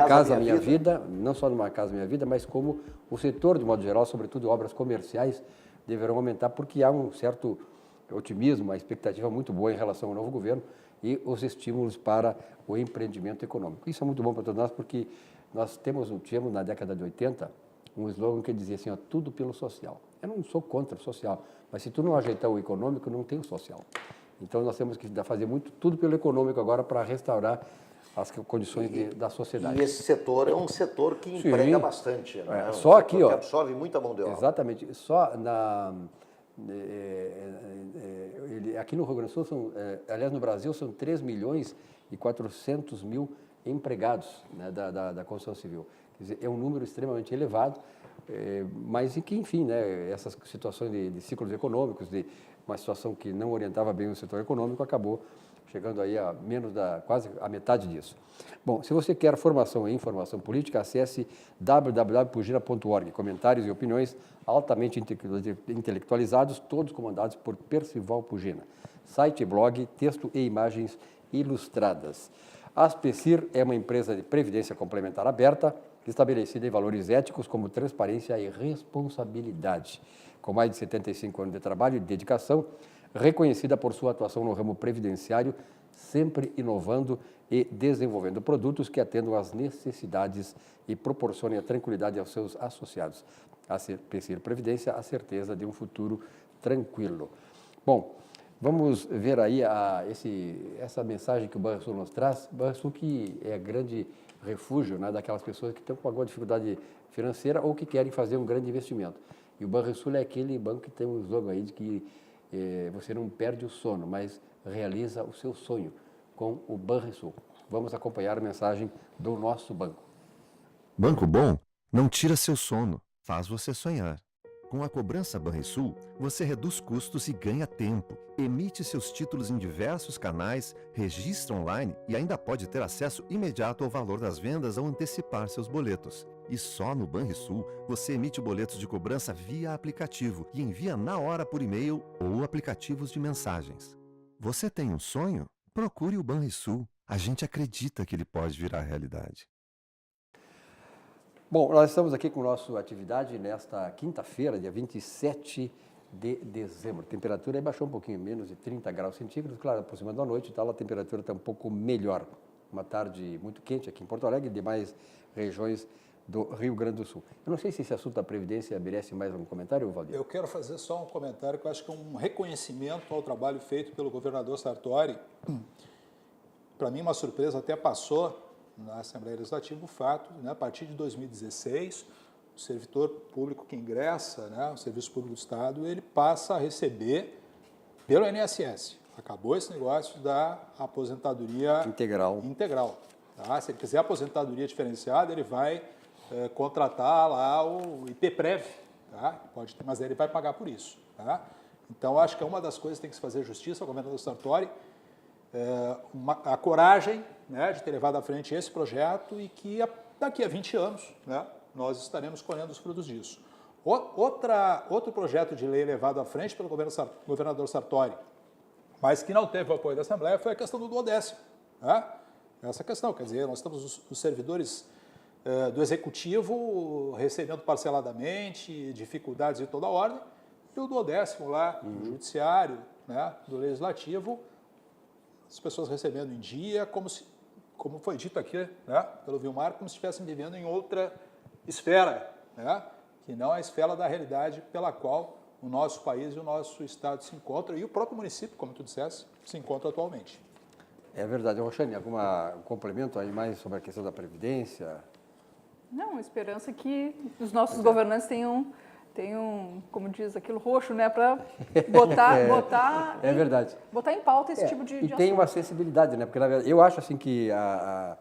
Casa Minha Vida, não só numa Casa Minha Vida, mas como o setor, de modo geral, sobretudo obras comerciais, deverão aumentar, porque há um certo otimismo, uma expectativa muito boa em relação ao novo governo e os estímulos para o empreendimento econômico. Isso é muito bom para todos nós, porque nós tínhamos na década de 80 um slogan que dizia assim, ó, tudo pelo social. Eu não sou contra o social, mas se tu não ajeitar o econômico, não tem o social. Então nós temos que fazer tudo pelo econômico agora para restaurar as condições da sociedade. E esse setor é um setor que emprega bastante, né? Só aqui, ó. Que absorve muita mão de obra. Exatamente. Só aqui no Rio Grande do Sul, aliás, no Brasil, são 3.400.000 empregados, né, da construção civil. Quer dizer, é um número extremamente elevado, mas que, enfim, né, essas situações de ciclos econômicos, de uma situação que não orientava bem o setor econômico, acabou chegando aí a quase a metade disso. Bom, se você quer formação e informação política, acesse www.pugina.org. Comentários e opiniões altamente intelectualizados, todos comandados por Percival Pugina. Site e blog, texto e imagens ilustradas. A Aspecir é uma empresa de previdência complementar aberta, estabelecida em valores éticos como transparência e responsabilidade. Com mais de 75 anos de trabalho e dedicação, reconhecida por sua atuação no ramo previdenciário, sempre inovando e desenvolvendo produtos que atendam às necessidades e proporcionem a tranquilidade aos seus associados. A Aspecir Previdência, a certeza de um futuro tranquilo. Bom, vamos ver aí essa mensagem que o Banrisul nos traz. Banrisul que é grande refúgio, né, daquelas pessoas que estão com alguma dificuldade financeira ou que querem fazer um grande investimento. E o Banrisul é aquele banco que tem um slogan aí de que você não perde o sono, mas realiza o seu sonho com o Banrisul. Vamos acompanhar a mensagem do nosso banco. Banco Bom não tira seu sono, faz você sonhar. Com a cobrança Banrisul, você reduz custos e ganha tempo. Emite seus títulos em diversos canais, registra online e ainda pode ter acesso imediato ao valor das vendas ao antecipar seus boletos. E só no Banrisul você emite boletos de cobrança via aplicativo e envia na hora por e-mail ou aplicativos de mensagens. Você tem um sonho? Procure o Banrisul. A gente acredita que ele pode virar realidade. Bom, nós estamos aqui com a nossa atividade nesta quinta-feira, dia 27 de dezembro. A temperatura aí baixou um pouquinho, menos de 30 graus centígrados. Claro, aproximando da noite e tal, a temperatura está um pouco melhor. Uma tarde muito quente aqui em Porto Alegre e demais regiões do Rio Grande do Sul. Eu não sei se esse assunto da Previdência merece mais um comentário, Valdir. Eu quero fazer só um comentário que eu acho que é um reconhecimento ao trabalho feito pelo governador Sartori. Para mim, uma surpresa, até passou na Assembleia Legislativa o fato, né, a partir de 2016, o servidor público que ingressa, né, o Serviço Público do Estado, ele passa a receber pelo INSS. Acabou esse negócio da aposentadoria integral. Tá? Se ele quiser aposentadoria diferenciada, ele vai contratar lá o IPPREV, tá? Mas ele vai pagar por isso. Tá? Então, acho que é uma das coisas que tem que se fazer justiça ao governador Sartori, a coragem, né, de ter levado à frente esse projeto e que daqui a 20 anos, né, nós estaremos colhendo os frutos disso. Outro projeto de lei levado à frente pelo governador Sartori, mas que não teve o apoio da Assembleia, foi a questão do duodécimo. Né? Essa questão, quer dizer, nós estamos os servidores do executivo recebendo parceladamente, dificuldades de toda ordem, e o 10º lá, do judiciário, né, do legislativo, as pessoas recebendo em dia, como foi dito aqui, né, pelo Vilmar, como se estivessem vivendo em outra esfera, né, que não a esfera da realidade pela qual o nosso país e o nosso estado se encontram, e o próprio município, como tu disseste, se encontra atualmente. É verdade. Roxane, algum complemento aí mais sobre a questão da Previdência? Não, a esperança é que os nossos governantes tenham, como diz, aquilo roxo, né, para botar verdade. Botar em pauta esse tipo de E assunto. tem uma sensibilidade, né? Porque, na verdade, eu acho assim que a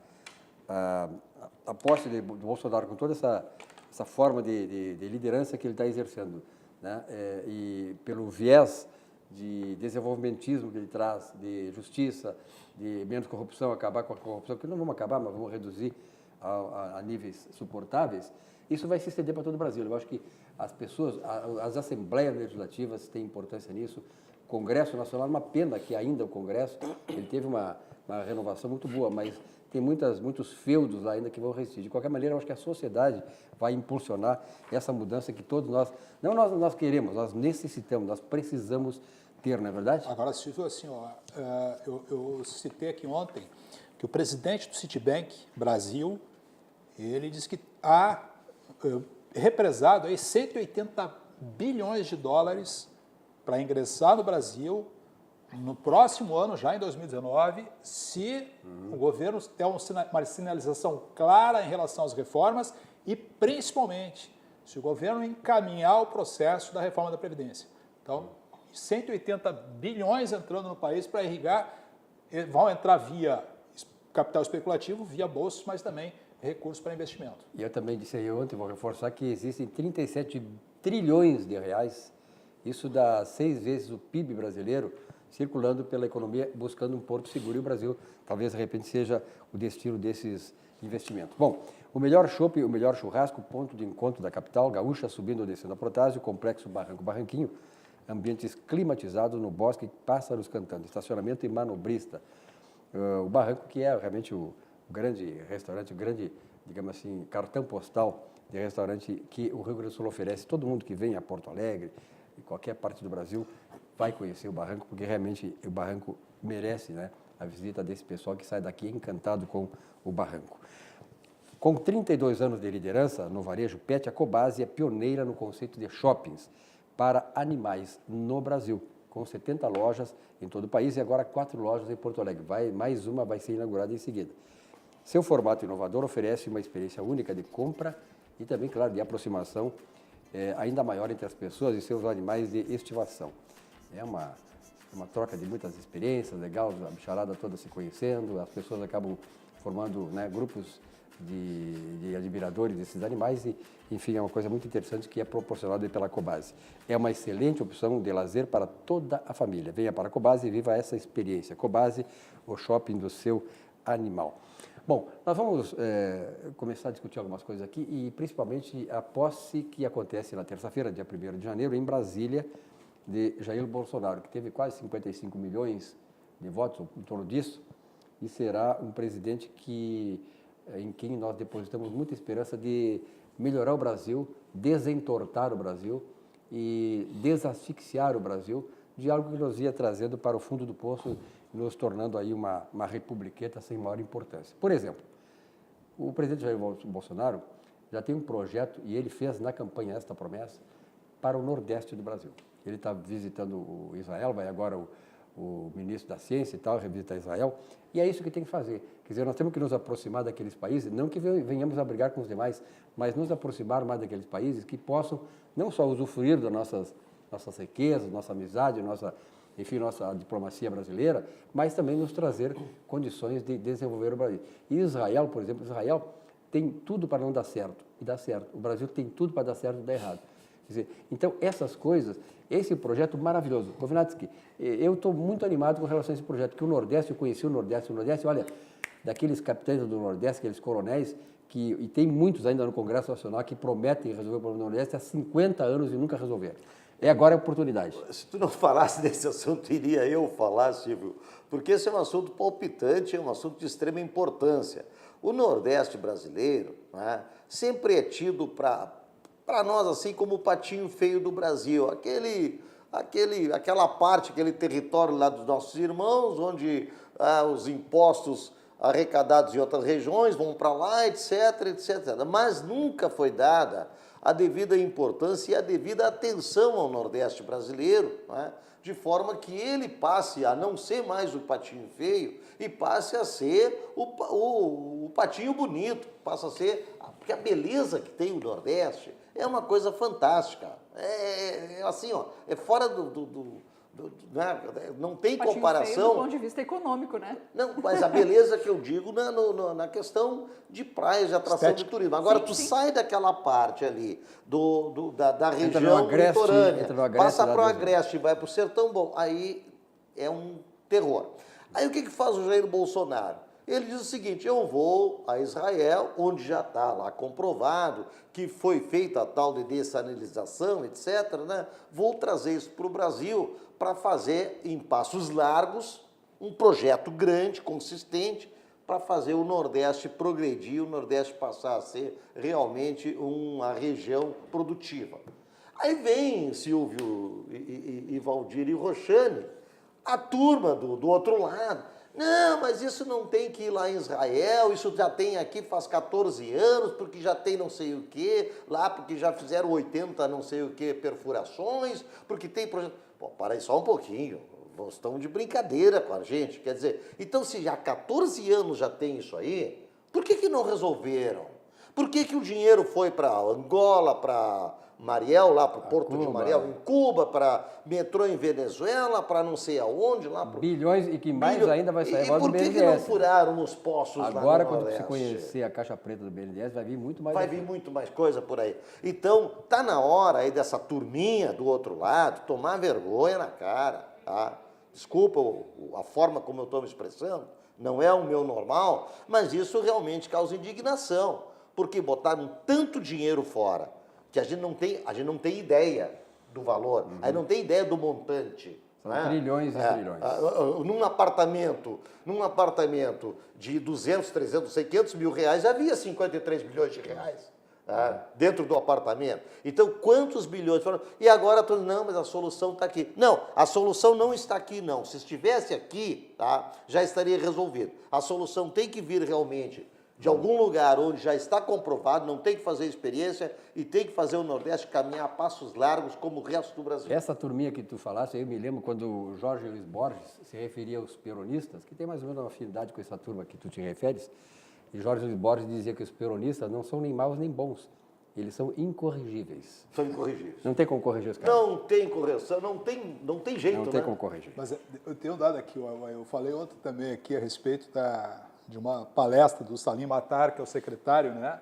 posse do Bolsonaro, com toda essa forma de liderança que ele está exercendo, né? E pelo viés de desenvolvimentismo que ele traz, de justiça, de menos corrupção, acabar com a corrupção, que não vamos acabar, mas vamos reduzir a níveis suportáveis, isso vai se estender para todo o Brasil. Eu acho que as pessoas, as assembleias legislativas têm importância nisso. O Congresso Nacional, uma pena que ainda o Congresso, ele teve uma renovação muito boa, mas tem muitos feudos lá ainda que vão resistir. De qualquer maneira, eu acho que a sociedade vai impulsionar essa mudança que todos nós queremos, nós necessitamos, nós precisamos ter, não é verdade? Agora, Silvio, assim, eu citei aqui ontem que o presidente do Citibank Brasil, ele disse que há represado aí 180 bilhões de dólares para ingressar no Brasil no próximo ano, já em 2019, se o governo der uma sinalização clara em relação às reformas e, principalmente, se o governo encaminhar o processo da reforma da Previdência. Então, 180 bilhões entrando no país para irrigar, vão entrar via capital especulativo, via bolsas, mas também recursos para investimento. E eu também disse aí ontem, vou reforçar, que existem 37 trilhões de reais, isso dá 6 vezes o PIB brasileiro, circulando pela economia, buscando um porto seguro, e o Brasil talvez, de repente, seja o destino desses investimentos. Bom, o melhor chopp, o melhor churrasco, ponto de encontro da capital gaúcha, subindo ou descendo a Protásio, complexo Barranquinho, ambientes climatizados no bosque, pássaros cantando, estacionamento e manobrista. O Barranco, que é realmente o grande restaurante, o grande, digamos assim, cartão postal de restaurante que o Rio Grande do Sul oferece. Todo mundo que vem a Porto Alegre, em qualquer parte do Brasil, vai conhecer o Barranco, porque realmente o Barranco merece, né, a visita desse pessoal que sai daqui encantado com o Barranco. Com 32 anos de liderança no varejo pet, a Cobasi é pioneira no conceito de shoppings para animais no Brasil, com 70 lojas em todo o país e agora 4 lojas em Porto Alegre. Mais uma vai ser inaugurada em seguida. Seu formato inovador oferece uma experiência única de compra e também, claro, de aproximação ainda maior entre as pessoas e seus animais de estimação. É uma troca de muitas experiências, legal, a bicharada toda se conhecendo, as pessoas acabam formando, né, grupos de admiradores desses animais e, enfim, é uma coisa muito interessante que é proporcionada pela Cobasi. É uma excelente opção de lazer para toda a família. Venha para a Cobasi e viva essa experiência. Cobasi, o shopping do seu animal. Bom, nós vamos começar a discutir algumas coisas aqui e principalmente a posse que acontece na terça-feira, dia 1º de janeiro, em Brasília, de Jair Bolsonaro, que teve quase 55 milhões de votos, em torno disso, e será um presidente em quem nós depositamos muita esperança de melhorar o Brasil, desentortar o Brasil e desasfixiar o Brasil de algo que nos ia trazendo para o fundo do poço, nos tornando aí uma republiqueta sem maior importância. Por exemplo, o presidente Jair Bolsonaro já tem um projeto, e ele fez na campanha esta promessa, para o Nordeste do Brasil. Ele está visitando o Israel, vai agora o ministro da Ciência e tal, revisita Israel, e é isso que tem que fazer. Quer dizer, nós temos que nos aproximar daqueles países, não que venhamos a brigar com os demais, mas nos aproximar mais daqueles países que possam não só usufruir das nossas riquezas, nossa amizade, nossa diplomacia brasileira, mas também nos trazer condições de desenvolver o Brasil. E Israel, por exemplo, Israel tem tudo para não dar certo, e dá certo. O Brasil tem tudo para dar certo e dar errado. Quer dizer, então, essas coisas, esse projeto maravilhoso. Kovnatski, eu estou muito animado com relação a esse projeto, que o Nordeste, eu conheci o Nordeste, olha, daqueles capitães do Nordeste, aqueles coronéis, e tem muitos ainda no Congresso Nacional que prometem resolver o problema do Nordeste há 50 anos e nunca resolveram. Agora é a oportunidade. Se tu não falasse desse assunto, iria eu falar, Silvio, porque esse é um assunto palpitante, é um assunto de extrema importância. o Nordeste brasileiro, né, sempre é tido para nós assim como o patinho feio do Brasil, aquela parte, aquele território lá dos nossos irmãos, onde os impostos arrecadados em outras regiões vão para lá, etc, etc. Mas nunca foi dada a devida importância e a devida atenção ao Nordeste brasileiro, né? De forma que ele passe a não ser mais o patinho feio e passe a ser o patinho bonito, passa a ser, porque a beleza que tem o Nordeste é uma coisa fantástica, assim, ó, é fora né? Não tem patinho comparação. Feio do ponto de vista econômico, né? Não, mas a beleza que eu digo na questão de praias, de atração de turismo. Agora, tu sai daquela parte ali da região litorânea, passa para o Agreste e vai para o Sertão, bom, aí é um terror. Aí o que faz o Jair Bolsonaro? Ele diz o seguinte, eu vou a Israel, onde já está lá comprovado que foi feita a tal de dessalinização, etc., né? Vou trazer isso para o Brasil para fazer, em passos largos, um projeto grande, consistente, para fazer o Nordeste progredir, o Nordeste passar a ser realmente uma região produtiva. Aí vem Silvio e Valdir e Roxane, a turma do outro lado. Não, mas isso não tem que ir lá em Israel, isso já tem aqui faz 14 anos, porque já tem não sei o quê, lá porque já fizeram 80 não sei o quê perfurações, porque tem projeto... Pô, para aí só um pouquinho, vocês estão de brincadeira com a gente, quer dizer, então se já há 14 anos já tem isso aí, por que não resolveram? Por que o dinheiro foi para Angola, para Mariel, lá para o Porto de Mariel, em Cuba, para metrô em Venezuela, para não sei aonde, lá para... Bilhões, e que mais ainda vai sair agora do BNDES. E por que não furaram os poços lá no Nordeste? Agora, quando você conhecer a caixa preta do BNDES, vai vir muito mais... Vai vir muito mais coisa por aí. Então, tá na hora aí dessa turminha do outro lado tomar vergonha na cara, tá? Desculpa a forma como eu estou me expressando, não é o meu normal, mas isso realmente causa indignação, porque botaram tanto dinheiro fora, que a gente não tem ideia do valor, a gente não tem ideia do montante. São trilhões e trilhões. Num apartamento de 200, 300, não sei, 500 mil reais, havia 53 milhões de reais dentro do apartamento. Então, quantos bilhões foram? E agora, não, mas a solução está aqui. Não, a solução não está aqui, não. Se estivesse aqui, tá, já estaria resolvido. A solução tem que vir realmente de algum lugar onde já está comprovado, não tem que fazer experiência e tem que fazer o Nordeste caminhar a passos largos como o resto do Brasil. Essa turminha que tu falaste, eu me lembro quando o Jorge Luiz Borges se referia aos peronistas, que tem mais ou menos uma afinidade com essa turma que tu te referes, e Jorge Luiz Borges dizia que os peronistas não são nem maus nem bons, eles são incorrigíveis. São incorrigíveis. Não tem como corrigir os caras. Não tem correção, não tem jeito, Não tem como corrigir. Mas eu tenho um dado aqui, eu falei ontem também aqui a respeito de uma palestra do Salim Matar, que é o secretário, né,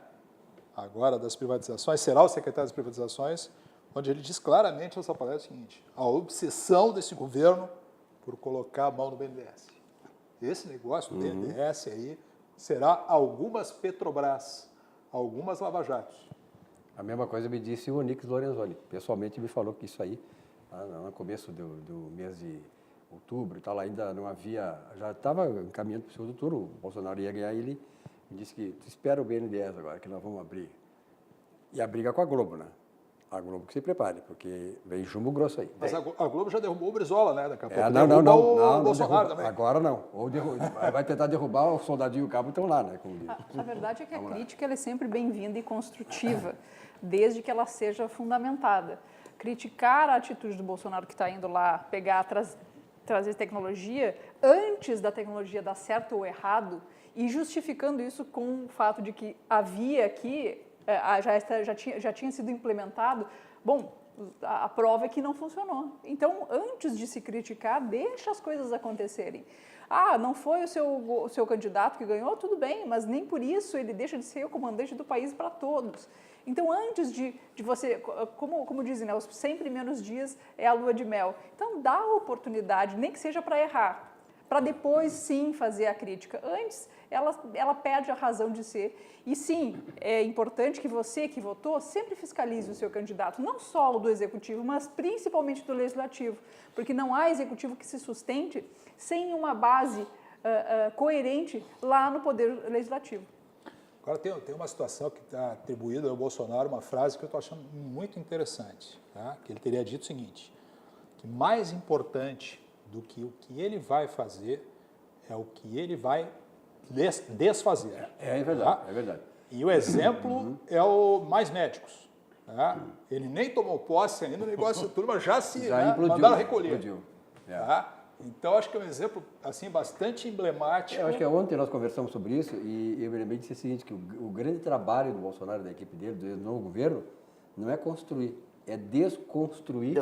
agora das privatizações, será o secretário das privatizações, onde ele diz claramente nessa palestra o seguinte, a obsessão desse governo por colocar a mão no BNDES. Esse negócio do BNDES aí será algumas Petrobras, algumas Lava Jatos. A mesma coisa me disse o Onix Lorenzoni. Pessoalmente me falou que isso aí, no começo do mês de outubro e tal, ainda não havia, já estava encaminhando para o segundo turno, o Bolsonaro ia ganhar, e ele me disse que espera o BNDES agora, que nós vamos abrir. E a briga com a Globo, né? A Globo que se prepare, porque vem chumbo grosso aí. Mas a Globo já derrubou o Brizola, né? Daqui a pouco não, o Bolsonaro também. Agora não. Ou vai tentar derrubar, o soldadinho e o cabo estão lá, né? Como diz. A verdade é que a crítica ela é sempre bem-vinda e construtiva, desde que ela seja fundamentada. Criticar a atitude do Bolsonaro que está indo lá pegar, trazer tecnologia, antes da tecnologia dar certo ou errado, e justificando isso com o fato de que havia aqui, já tinha sido implementado, bom, a prova é que não funcionou. Então, antes de se criticar, deixa as coisas acontecerem. Não foi o seu candidato que ganhou, tudo bem, mas nem por isso ele deixa de ser o comandante do país para todos. Então, antes de você, como dizem, né, os 100 primeiros dias é a lua de mel. Então, dá a oportunidade, nem que seja para errar, para depois, sim, fazer a crítica. Antes, ela perde a razão de ser. E, sim, é importante que você que votou sempre fiscalize o seu candidato, não só o do Executivo, mas principalmente do Legislativo, porque não há Executivo que se sustente sem uma base coerente lá no Poder Legislativo. Agora, tem uma situação que está atribuída ao Bolsonaro, uma frase que eu estou achando muito interessante, tá? Que ele teria dito o seguinte, que mais importante do que o que ele vai fazer é o que ele vai desfazer. É verdade, tá? é verdade. E o exemplo é o Mais Médicos. Tá? Ele nem tomou posse ainda, o negócio de turma já implodiu, mandaram recolher. Explodiu. Tá? Então, acho que é um exemplo assim, bastante emblemático. Eu acho que ontem nós conversamos sobre isso e eu me lembrei de ser o seguinte, que o grande trabalho do Bolsonaro e da equipe dele, do novo governo, não é construir, é desconstruir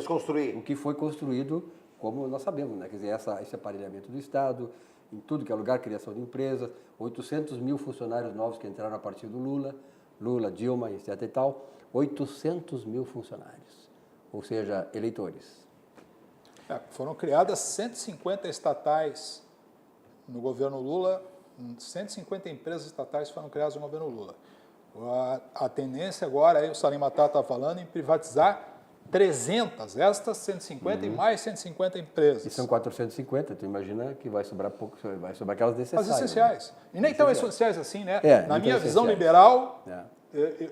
o que foi construído, como nós sabemos, né? Quer dizer, esse aparelhamento do Estado, em tudo que é lugar, criação de empresas, 800 mil funcionários novos que entraram a partir do Lula, Dilma, etc e tal, 800 mil funcionários, ou seja, eleitores. Foram criadas 150 estatais no governo Lula, 150 empresas estatais foram criadas no governo Lula. A tendência agora, aí o Salim Matar está falando, em privatizar 300, estas 150 e mais 150 empresas. E são 450, tu imagina que vai sobrar pouco, vai sobrar aquelas necessárias. As essenciais. Né? E nem tão essenciais assim, né? Na minha visão liberal,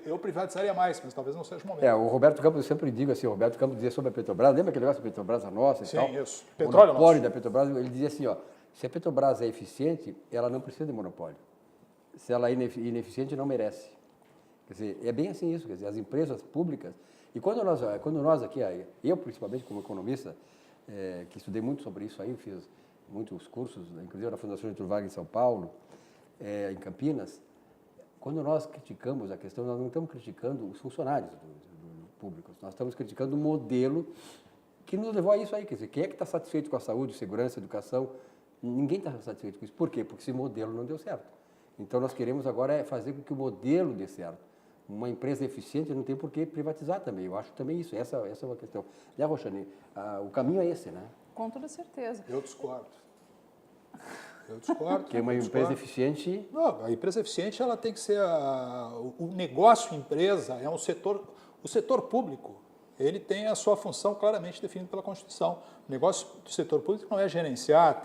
eu privatizaria mais, mas talvez não seja o momento. O Roberto Campos, eu sempre digo assim, o Roberto Campos dizia sobre a Petrobras, lembra aquele negócio da Petrobras a nossa e tal? Sim, isso. Petróleo nosso. O monopólio da Petrobras, ele dizia assim, se a Petrobras é eficiente, ela não precisa de monopólio. Se ela é ineficiente, não merece. Quer dizer, é bem assim isso, quer dizer, as empresas públicas, e quando nós aqui, eu principalmente como economista, que estudei muito sobre isso aí, fiz muitos cursos, inclusive na Fundação Getúlio Vargas em São Paulo, em Campinas, quando nós criticamos a questão, nós não estamos criticando os funcionários do público, nós estamos criticando o modelo que nos levou a isso aí, quer dizer, quem é que está satisfeito com a saúde, segurança, educação? Ninguém está satisfeito com isso. Por quê? Porque esse modelo não deu certo. Então nós queremos agora fazer com que o modelo dê certo. Uma empresa eficiente não tem por que privatizar também, eu acho também isso, essa é uma questão. Né, Roxane, o caminho é esse, né? Com toda certeza. Eu discordo. Porque uma empresa eficiente... Não, a empresa eficiente ela tem que ser... O negócio empresa é o setor público. Ele tem a sua função claramente definida pela Constituição. O negócio do setor público não é gerenciar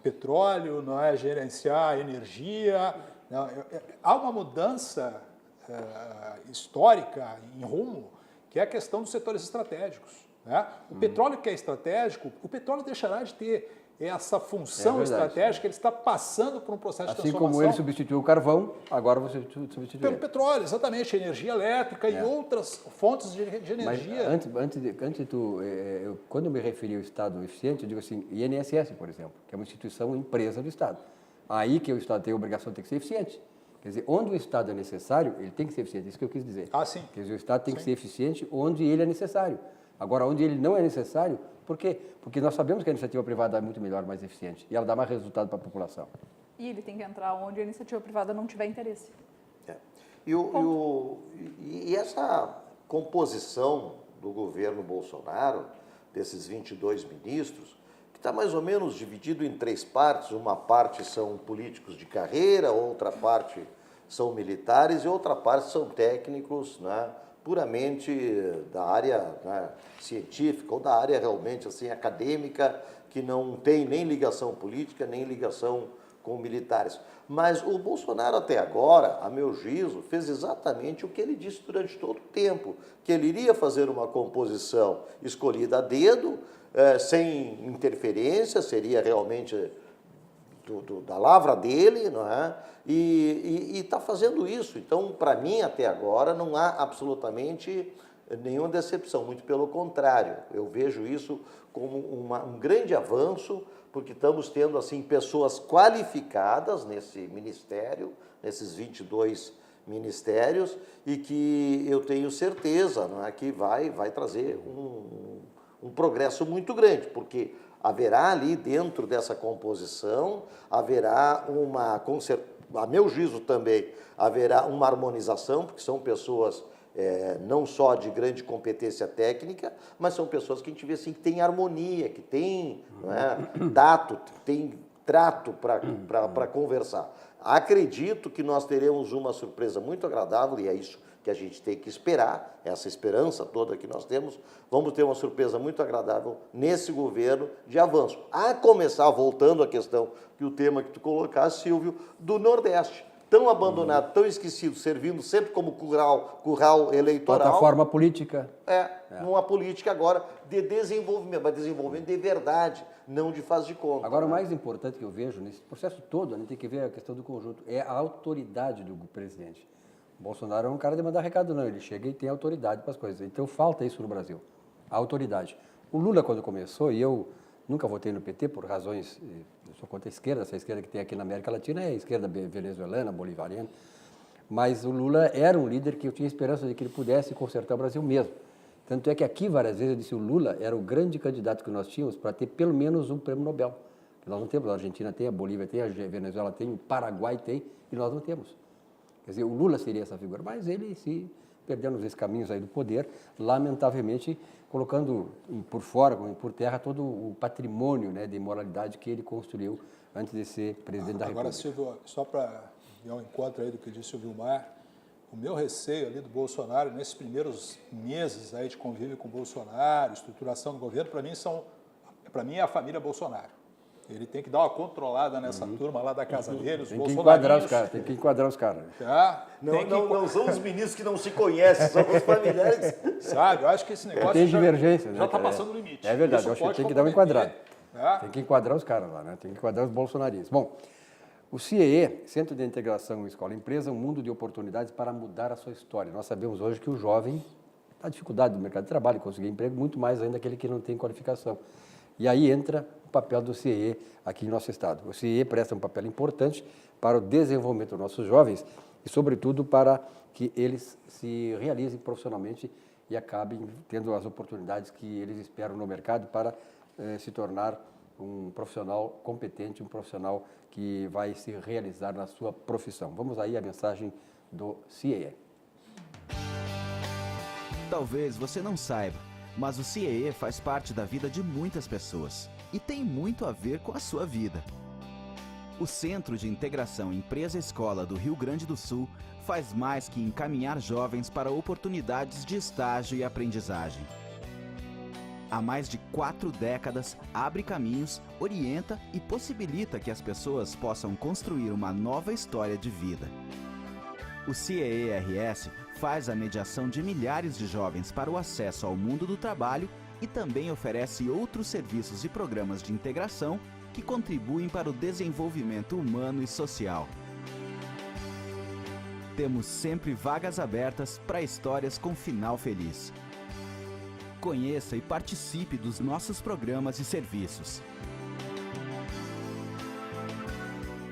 petróleo, não é gerenciar energia. Não, há uma mudança histórica em rumo, que é a questão dos setores estratégicos. Né? O petróleo que é estratégico, o petróleo deixará de ter essa função estratégica, ele está passando por um processo de transformação. Assim como ele substituiu o carvão, agora você substitui pelo petróleo, exatamente, energia elétrica e outras fontes de energia. Mas quando eu me referi ao Estado eficiente, eu digo assim, INSS, por exemplo, que é uma instituição empresa do Estado. Aí que o Estado tem a obrigação de ser eficiente. Quer dizer, onde o Estado é necessário, ele tem que ser eficiente, é isso que eu quis dizer. Sim. Quer dizer, o Estado tem que ser eficiente onde ele é necessário. Agora, onde ele não é necessário, por quê? Porque nós sabemos que a iniciativa privada é muito melhor, mais eficiente, e ela dá mais resultado para a população. E ele tem que entrar onde a iniciativa privada não tiver interesse. E essa composição do governo Bolsonaro, desses 22 ministros, que está mais ou menos dividido em 3 partes, uma parte são políticos de carreira, outra parte são militares e outra parte são técnicos, né, puramente da área, né, científica ou da área realmente assim, acadêmica, que não tem nem ligação política, nem ligação com militares. Mas o Bolsonaro até agora, a meu juízo, fez exatamente o que ele disse durante todo o tempo, que ele iria fazer uma composição escolhida a dedo, sem interferência, seria realmente da lavra dele, não é? E está fazendo isso. Então, para mim, até agora, não há absolutamente nenhuma decepção, muito pelo contrário. Eu vejo isso como um grande avanço, porque estamos tendo assim pessoas qualificadas nesse ministério, nesses 22 ministérios, e que eu tenho certeza, não é, que vai trazer um progresso muito grande, porque haverá ali dentro dessa composição, haverá a meu juízo também, haverá uma harmonização, porque são pessoas não só de grande competência técnica, mas são pessoas que a gente vê assim, que têm harmonia, que têm tato, que têm trato para conversar. Acredito que nós teremos uma surpresa muito agradável, e é isso que a gente tem que esperar, essa esperança toda que nós temos, vamos ter uma surpresa muito agradável nesse governo de avanço. A começar, voltando à questão, que o tema que tu colocaste, Silvio, do Nordeste. tão abandonado, tão esquecido, servindo sempre como curral eleitoral. Plataforma política. Uma política agora de desenvolvimento, mas desenvolvimento de verdade, não de faz de conta. Agora, o mais importante que eu vejo nesse processo todo, a gente tem que ver a questão do conjunto, é a autoridade do presidente. O Bolsonaro é um cara de mandar recado, não. Ele chega e tem autoridade para as coisas. Então, falta isso no Brasil, a autoridade. O Lula, quando começou, e eu nunca votei no PT por razões, eu sou contra a esquerda, essa esquerda que tem aqui na América Latina é a esquerda venezuelana, bolivariana, mas o Lula era um líder que eu tinha esperança de que ele pudesse consertar o Brasil mesmo. Tanto é que aqui, várias vezes, eu disse que o Lula era o grande candidato que nós tínhamos para ter pelo menos um prêmio Nobel. Nós não temos, a Argentina tem, a Bolívia tem, a Venezuela tem, o Paraguai tem, e nós não temos. Quer dizer, o Lula seria essa figura, mas ele se perdeu nos caminhos aí do poder, lamentavelmente colocando por fora, por terra, todo o patrimônio, né, de moralidade que ele construiu antes de ser presidente da República. Agora, Silvio, só para ir ao encontro aí do que disse o Vilmar, o meu receio ali do Bolsonaro, nesses primeiros meses aí de convívio com o Bolsonaro, estruturação do governo, para mim é a família Bolsonaro. Ele tem que dar uma controlada nessa turma lá da casa dele, os tem que enquadrar os caras. Tá? Não são os ministros que não se conhecem, são os familiares. Sabe, eu acho que esse negócio tem divergência, já está passando o limite. É verdade, eu acho que tem que dar uma enquadrada. Tá? Tem que enquadrar os caras lá, né? Tem que enquadrar os bolsonaristas. Bom, o CIEE, Centro de Integração Escola-Empresa, é um mundo de oportunidades para mudar a sua história. Nós sabemos hoje que o jovem está dificuldade no mercado de trabalho, conseguir emprego, muito mais ainda aquele que não tem qualificação. E aí entra o papel do CIEE aqui em nosso estado. O CIEE presta um papel importante para o desenvolvimento dos nossos jovens e, sobretudo, para que eles se realizem profissionalmente e acabem tendo as oportunidades que eles esperam no mercado para se tornar um profissional competente, um profissional que vai se realizar na sua profissão. Vamos aí à mensagem do CIEE. Talvez você não saiba, mas o CIEE faz parte da vida de muitas pessoas e tem muito a ver com a sua vida. O Centro de Integração Empresa-Escola do Rio Grande do Sul faz mais que encaminhar jovens para oportunidades de estágio e aprendizagem. Há mais de 4 décadas, abre caminhos, orienta e possibilita que as pessoas possam construir uma nova história de vida. O CIEE-RS faz a mediação de milhares de jovens para o acesso ao mundo do trabalho e também oferece outros serviços e programas de integração que contribuem para o desenvolvimento humano e social. Temos sempre vagas abertas para histórias com final feliz. Conheça e participe dos nossos programas e serviços.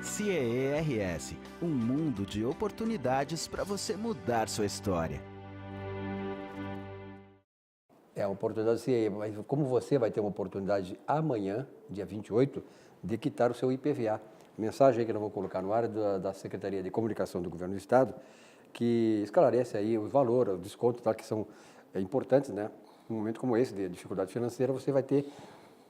CIEE-RS, um mundo de oportunidades para você mudar sua história. É a oportunidade do CIEE, mas como você vai ter uma oportunidade amanhã, dia 28, de quitar o seu IPVA. Mensagem aí que eu vou colocar no ar da Secretaria de Comunicação do Governo do Estado, que esclarece aí o valor, o desconto, tá, que são importantes, né? Num momento como esse de dificuldade financeira, você vai ter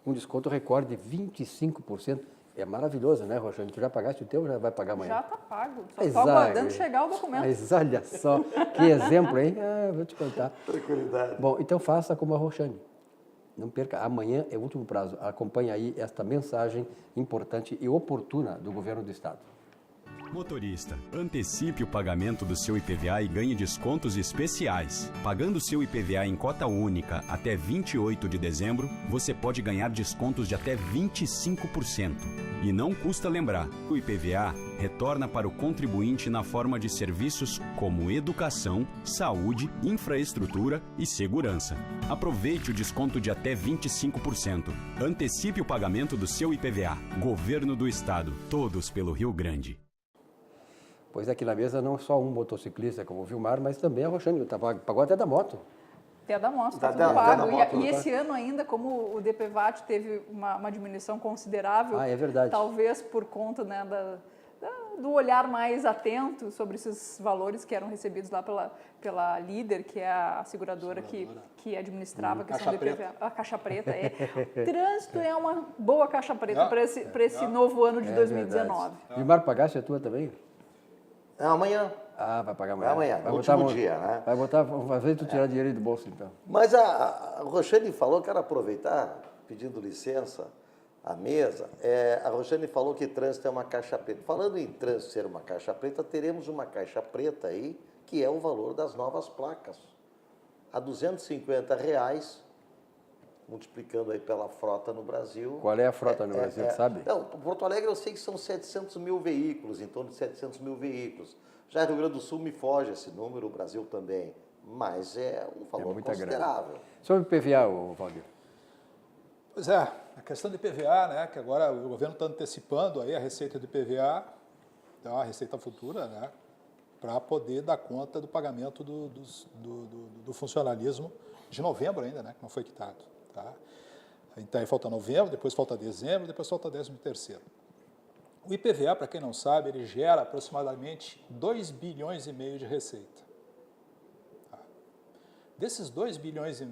um desconto recorde de 25%. É maravilhoso, né, Roxane? Tu já pagaste o teu ou já vai pagar amanhã? Já está pago. Só estou aguardando chegar o documento. Mas olha só, que exemplo, hein? Vou te contar. Tranquilidade. Bom, então faça como a Roxane. Não perca, amanhã é o último prazo. Acompanhe aí esta mensagem importante e oportuna do Governo do Estado. Motorista, antecipe o pagamento do seu IPVA e ganhe descontos especiais. Pagando seu IPVA em cota única até 28 de dezembro, você pode ganhar descontos de até 25%. E não custa lembrar, o IPVA retorna para o contribuinte na forma de serviços como educação, saúde, infraestrutura e segurança. Aproveite o desconto de até 25%. Antecipe o pagamento do seu IPVA. Governo do Estado, todos pelo Rio Grande. Pois aqui na mesa não só um motociclista como o Vilmar, mas também a Roxane, pagou até da moto. Até da moto, está tudo pago. E esse ano ainda, como o DPVAT teve uma diminuição considerável, é verdade. Talvez por conta, né, do olhar mais atento sobre esses valores que eram recebidos lá pela Líder, que é a seguradora que administrava a questão do IPVA. A Caixa Preta. Trânsito é uma boa caixa preta para esse novo ano de 2019. Vilmar, pagaste a tua também? Amanhã. Vai pagar amanhã. Amanhã, vai último dia, né? Vai botar, às vezes tu tirar dinheiro aí do bolso, então. Mas a Roxane falou que era aproveitar, pedindo licença, à mesa, a Rosane falou que trânsito é uma caixa preta. Falando em trânsito ser uma caixa preta, teremos uma caixa preta aí, que é o valor das novas placas. A R$ 250, multiplicando aí pela frota no Brasil. Qual é a frota no Brasil, sabe? Não, Porto Alegre eu sei que são 700 mil veículos, em torno de 700 mil veículos. Já Rio Grande do Sul me foge esse número, o Brasil também. Mas é um valor considerável. Sobre o PVA, Valdir? Pois é, a questão de IPVA, né, que agora o governo está antecipando aí a receita do IPVA, então a receita futura, né, para poder dar conta do pagamento do funcionalismo de novembro ainda, né, que não foi quitado. Tá? Então aí falta novembro, depois falta dezembro, depois falta 13º. O IPVA, para quem não sabe, ele gera aproximadamente 2,5 bilhões de receita. Tá? Desses 2,5 bilhões, em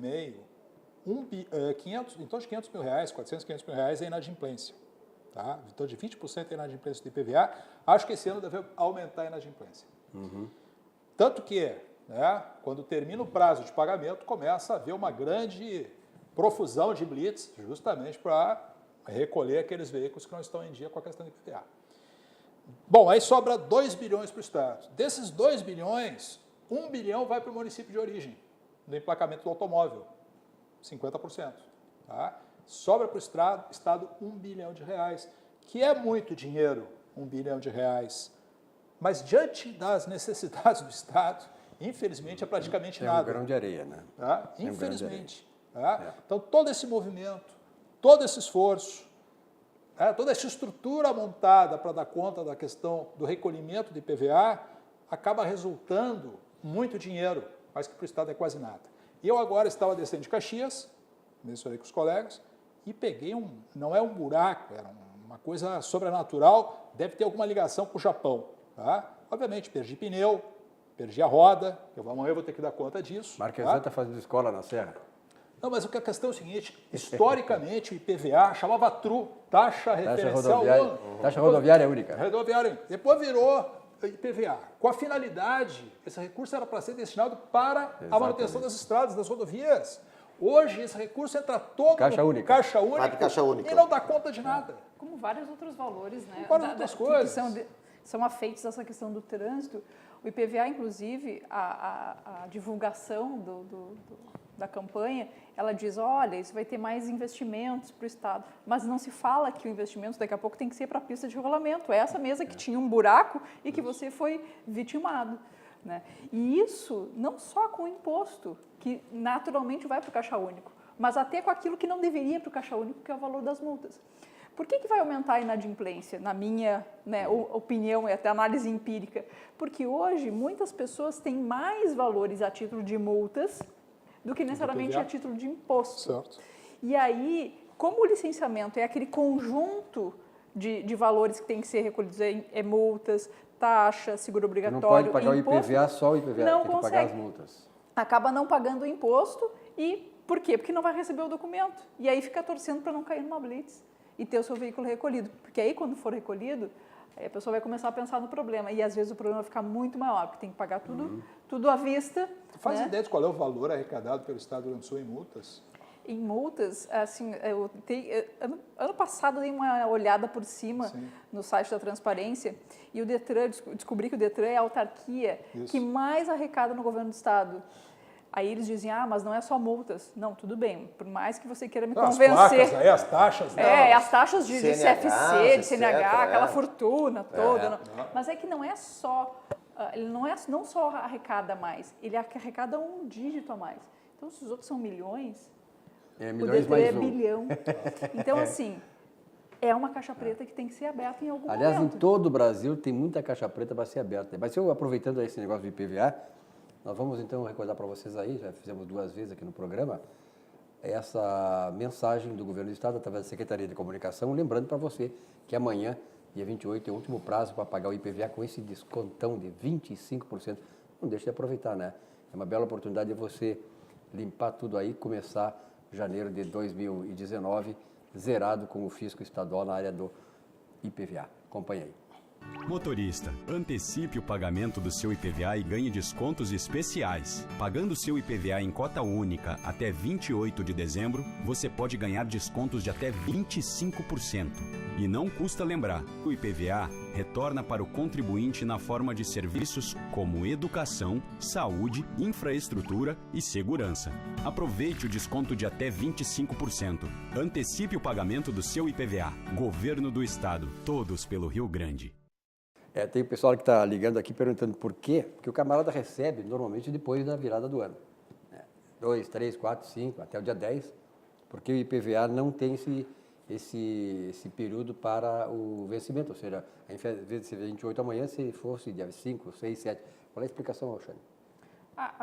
torno de 500 mil reais, 400, 500 mil reais é inadimplência. Tá? Em torno de 20% é inadimplência do IPVA. Acho que esse ano deve aumentar a inadimplência. Tanto que, né, quando termina o prazo de pagamento, começa a haver uma grande profusão de blitz, justamente para recolher aqueles veículos que não estão em dia com a questão do IPVA. Bom, aí sobra 2 bilhões para o Estado. Desses 2 bilhões, 1 bilhão vai para o município de origem, do emplacamento do automóvel, 50%. Tá? Sobra para o Estado 1 bilhão de reais, que é muito dinheiro, 1 bilhão de reais. Mas diante das necessidades do Estado, infelizmente, é praticamente nada. É um grão de areia, né? Tá? Infelizmente. Tá? Então, todo esse movimento, todo esse esforço, toda essa estrutura montada para dar conta da questão do recolhimento de IPVA, acaba resultando muito dinheiro, mas que para o Estado é quase nada. Eu agora estava descendo de Caxias, mencionei com os colegas, e peguei não é um buraco, era uma coisa sobrenatural, deve ter alguma ligação com o Japão. Tá? Obviamente, perdi pneu, perdi a roda, amanhã eu vou ter que dar conta disso. Marquesan está fazendo escola na Serra. Não, mas a questão é o seguinte, historicamente o IPVA chamava TRU, Taxa Referencial Única. Taxa Rodoviária Única. Rodoviária. Depois virou IPVA. Com a finalidade, esse recurso era para ser destinado para a manutenção das estradas, das rodovias. Hoje, esse recurso entra todo Caixa no única. Caixa Única e não dá conta de nada. Como vários outros valores, né? Várias outras coisas. Que são afeitos a essa questão do trânsito. O IPVA, inclusive, a divulgação da campanha, ela diz, olha, isso vai ter mais investimentos para o Estado, mas não se fala que o investimento daqui a pouco tem que ser para a pista de rolamento, é essa mesa que tinha um buraco e que você foi vitimado. Né? E isso não só com o imposto, que naturalmente vai para o Caixa Único, mas até com aquilo que não deveria ir para o Caixa Único, que é o valor das multas. Por que vai aumentar a inadimplência, na minha opinião e até análise empírica? Porque hoje muitas pessoas têm mais valores a título de multas do que necessariamente a título de imposto. Certo. E aí, como o licenciamento é aquele conjunto de valores que tem que ser recolhidos, multas, taxa, seguro obrigatório, não pode pagar imposto, o IPVA, só o IPVA, não tem que consegue. pagar as multas. Acaba não pagando o imposto e por quê? Porque não vai receber o documento. E aí fica torcendo para não cair numa blitz e ter o seu veículo recolhido. Porque aí, quando for recolhido, aí a pessoa vai começar a pensar no problema. E às vezes o problema vai ficar muito maior, porque tem que pagar tudo à vista. Faz ideia de qual é o valor arrecadado pelo Estado do Rio Grande do Sul em multas? Em multas, assim, ano passado eu dei uma olhada por cima no site da Transparência e o Detran, descobri que o Detran é a autarquia que mais arrecada no governo do Estado. Aí eles dizem, mas não é só multas. Não, tudo bem, por mais que você queira me convencer. As placas, aí, as taxas. As taxas de CFC, de CNH, aquela fortuna toda. Mas é que não é só, ele não só arrecada mais, ele arrecada um dígito a mais. Então, se os outros são milhões, o Detran é bilhão. Então, assim, é uma caixa preta que tem que ser aberta em algum momento. Aliás, em todo o Brasil tem muita caixa preta para ser aberta. Mas eu, aproveitando esse negócio do IPVA, nós vamos então recordar para vocês aí, já fizemos 2 vezes aqui no programa, essa mensagem do Governo do Estado através da Secretaria de Comunicação, lembrando para você que amanhã, dia 28, é o último prazo para pagar o IPVA com esse descontão de 25%. Não deixe de aproveitar, né? É uma bela oportunidade de você limpar tudo aí, começar janeiro de 2019 zerado com o fisco estadual na área do IPVA. Acompanhe aí. Motorista, antecipe o pagamento do seu IPVA e ganhe descontos especiais. Pagando seu IPVA em cota única até 28 de dezembro, você pode ganhar descontos de até 25%. E não custa lembrar, o IPVA retorna para o contribuinte na forma de serviços como educação, saúde, infraestrutura e segurança. Aproveite o desconto de até 25%. Antecipe o pagamento do seu IPVA. Governo do Estado, todos pelo Rio Grande. Tem o pessoal que está ligando aqui perguntando por quê, porque o camarada recebe normalmente depois da virada do ano. 2, 3, 4, 5, até o dia 10, porque o IPVA não tem esse período para o vencimento, ou seja, em vez de ser 28 amanhã, se fosse dia 5, 6, 7. Qual é a explicação, Roxane?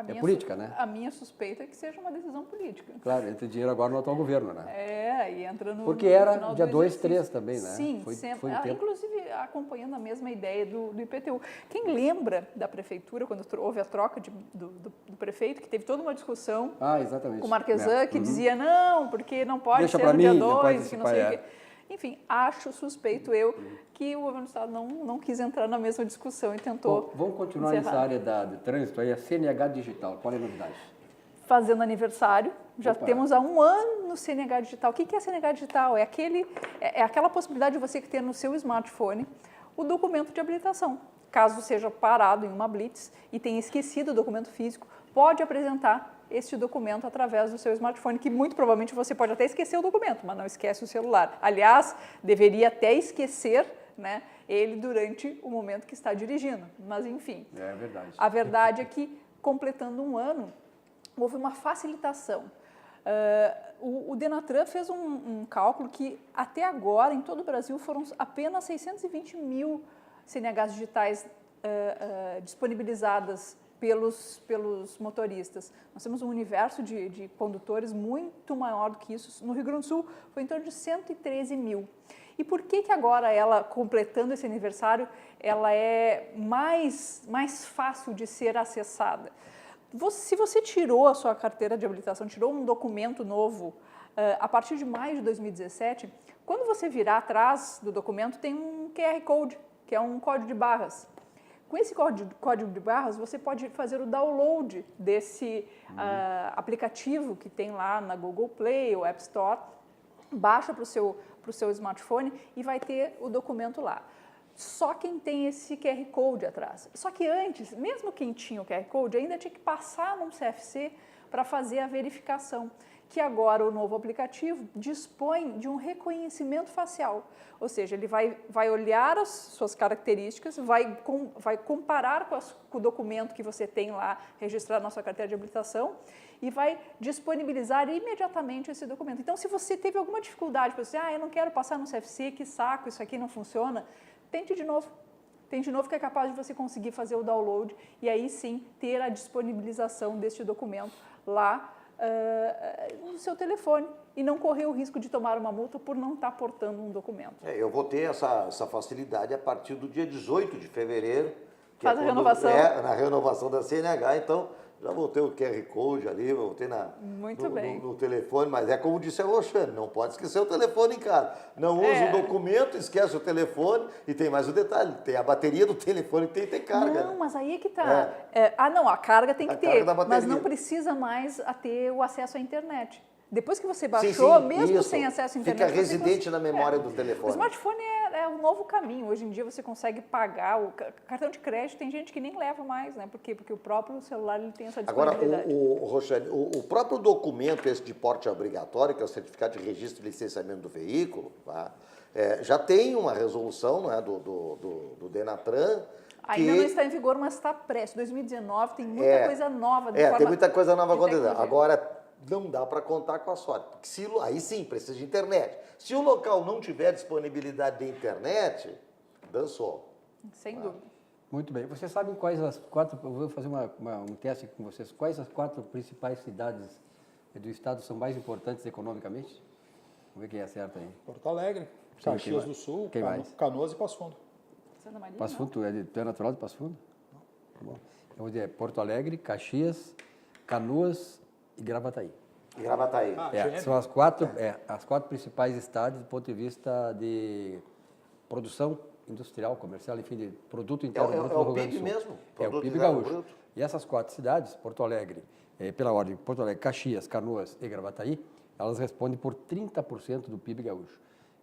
É política, né? A minha suspeita é que seja uma decisão política. Claro, entra dinheiro agora no atual governo, né? E entra no porque era final dia do 2, exercício. 3 também, né? Sim, foi sempre. um tempo. Inclusive acompanhando a mesma ideia do IPTU. Quem lembra da prefeitura, quando houve a troca do prefeito, que teve toda uma discussão exatamente. com o Marquesan, que dizia, não, porque não pode Deixa ser no dia mim, 2, que não sei o quê. quê. Enfim, suspeito eu, que o governo do Estado não quis entrar na mesma discussão e tentou. Vamos continuar encerrar. nessa área de trânsito aí, a CNH Digital. Qual é a novidade? Fazendo aniversário, já temos há 1 ano no CNH Digital. O que é a CNH Digital? É aquela possibilidade de você ter no seu smartphone o documento de habilitação. Caso seja parado em uma blitz e tenha esquecido o documento físico, pode apresentar este documento através do seu smartphone, que muito provavelmente você pode até esquecer o documento, mas não esquece o celular. Aliás, deveria até esquecer, né, ele durante o momento que está dirigindo. Mas, enfim. É verdade. A verdade é que, completando 1 ano, houve uma facilitação. O Denatran fez um cálculo que, até agora, em todo o Brasil, foram apenas 620 mil CNHs digitais disponibilizadas pelos motoristas. Nós temos um universo de condutores muito maior do que isso. No Rio Grande do Sul, foi em torno de 113 mil. E por que agora ela, completando esse aniversário, ela é mais fácil de ser acessada? Se você tirou a sua carteira de habilitação, tirou um documento novo, a partir de maio de 2017, quando você virar atrás do documento, tem um QR Code, que é um código de barras. Com esse código de barras, você pode fazer o download desse aplicativo que tem lá na Google Play ou App Store, baixa para o seu smartphone e vai ter o documento lá. Só quem tem esse QR Code atrás. Só que antes, mesmo quem tinha o QR Code, ainda tinha que passar num CFC para fazer a verificação, que agora o novo aplicativo dispõe de um reconhecimento facial. Ou seja, ele vai olhar as suas características, vai comparar com o documento que você tem lá registrado na sua carteira de habilitação e vai disponibilizar imediatamente esse documento. Então, se você teve alguma dificuldade, para você, eu não quero passar no CFC, que saco, isso aqui não funciona, tente de novo. Tente de novo, que é capaz de você conseguir fazer o download e aí sim ter a disponibilização deste documento lá no seu telefone e não correr o risco de tomar uma multa por não estar portando um documento. Eu vou ter essa facilidade a partir do dia 18 de fevereiro. Que Faz a renovação. Na renovação da CNH, então já vou ter o QR Code ali, vou ter no telefone, mas é como disse a Roxane, não pode esquecer o telefone em casa. Não usa o documento, esquece o telefone e tem mais um detalhe, tem a bateria do telefone que tem que ter carga. Não, mas aí é que tá. A carga tem que ter, mas não precisa mais ter o acesso à internet. Depois que você baixou, mesmo sem acesso à internet... Fica residente na memória do telefone. O smartphone é um novo caminho. Hoje em dia você consegue pagar o cartão de crédito. Tem gente que nem leva mais, né? Por quê? Porque o próprio celular ele tem essa disponibilidade. Agora, Roxane, o próprio documento esse de porte obrigatório, que é o certificado de registro e licenciamento do veículo, tá? Já tem uma resolução, né, do Denatran. Ainda não está em vigor, mas está prestes. 2019 tem muita coisa nova. Tem muita coisa nova acontecendo. Agora, não dá para contar com a sorte, porque aí sim precisa de internet. Se o local não tiver disponibilidade de internet, dançou. Sem dúvida. Muito bem. Vocês sabem quais as 4, eu vou fazer um teste com vocês, quais as 4 principais cidades do estado são mais importantes economicamente? Vamos ver quem acerta aí. Porto Alegre, Caxias do Sul, Canoas e Passo Fundo. Santa Maria, Passo Fundo, tu é natural de Passo Fundo? Não. Tá bom. Eu vou dizer Porto Alegre, Caxias, Canoas e Gravataí. São as 4 principais cidades do ponto de vista de produção industrial, comercial, enfim, de produto interno bruto do o Rio Grande PIB do Sul. mesmo? É o Produto PIB interno gaúcho. bruto. E essas 4 cidades, Porto Alegre, pela ordem, Porto Alegre, Caxias, Canoas e Gravataí, elas respondem por 30% do PIB gaúcho.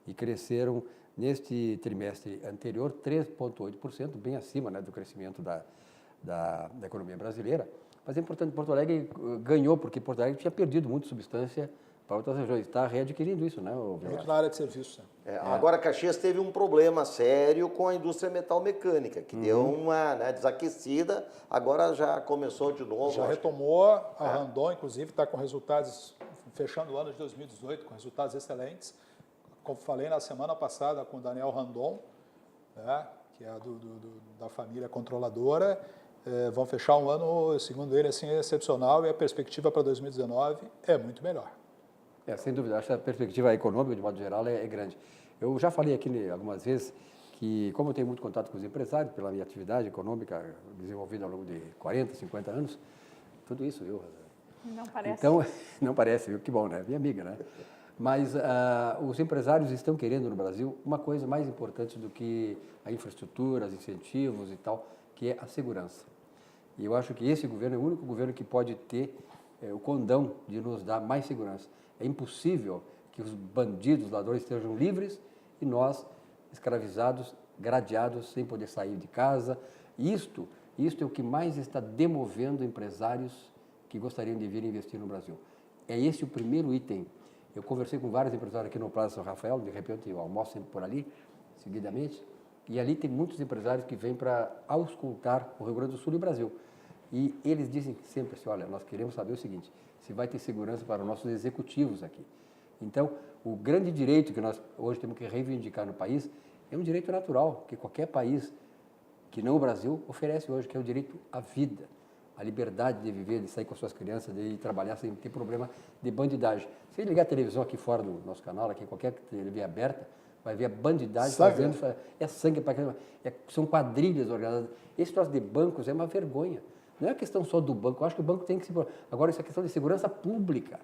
E cresceram, neste trimestre anterior, 3,8%, bem acima, né, do crescimento da economia brasileira. Mas é importante, Porto Alegre ganhou, porque Porto Alegre tinha perdido muita substância para outras regiões. Está readquirindo isso, né, Muito na área de serviço. Né? Agora, Caxias teve um problema sério com a indústria metal-mecânica, que deu uma desaquecida, agora já começou de novo. Já retomou, a Randon, inclusive, está com resultados, fechando o ano de 2018, com resultados excelentes. Como falei na semana passada com o Daniel Randon, né, que é da família controladora, vão fechar um ano, segundo ele, assim, excepcional, e a perspectiva para 2019 é muito melhor. Sem dúvida, acho que a perspectiva econômica, de modo geral, é grande. Eu já falei aqui algumas vezes que, como eu tenho muito contato com os empresários, pela minha atividade econômica desenvolvida ao longo de 40, 50 anos, tudo isso, viu? Não parece. Então, não parece, viu? Que bom, né? Minha amiga, né? Mas os empresários estão querendo no Brasil uma coisa mais importante do que a infraestrutura, os incentivos e tal, que é a segurança. E eu acho que esse governo é o único governo que pode ter o condão de nos dar mais segurança. É impossível que os bandidos, os ladrões estejam livres e nós, escravizados, gradeados, sem poder sair de casa. Isto é o que mais está demovendo empresários que gostariam de vir investir no Brasil. É esse o primeiro item. Eu conversei com vários empresários aqui no Praça São Rafael, de repente eu almoço sempre por ali, seguidamente, e ali tem muitos empresários que vêm para auscultar o Rio Grande do Sul e o Brasil. E eles dizem sempre assim, olha, nós queremos saber o seguinte, se vai ter segurança para os nossos executivos aqui. Então, o grande direito que nós hoje temos que reivindicar no país é um direito natural, que qualquer país, que não o Brasil, oferece hoje, que é o direito à vida, a liberdade de viver, de sair com as suas crianças, de ir trabalhar sem ter problema de bandidagem. Se ligar a televisão aqui fora do nosso canal, aqui em qualquer televisão aberta, vai ver a bandidagem fazendo, é sangue para caramba, são quadrilhas organizadas. Esse troço de bancos é uma vergonha. Não é questão só do banco, eu acho que o banco tem que se... Agora, isso é questão de segurança pública.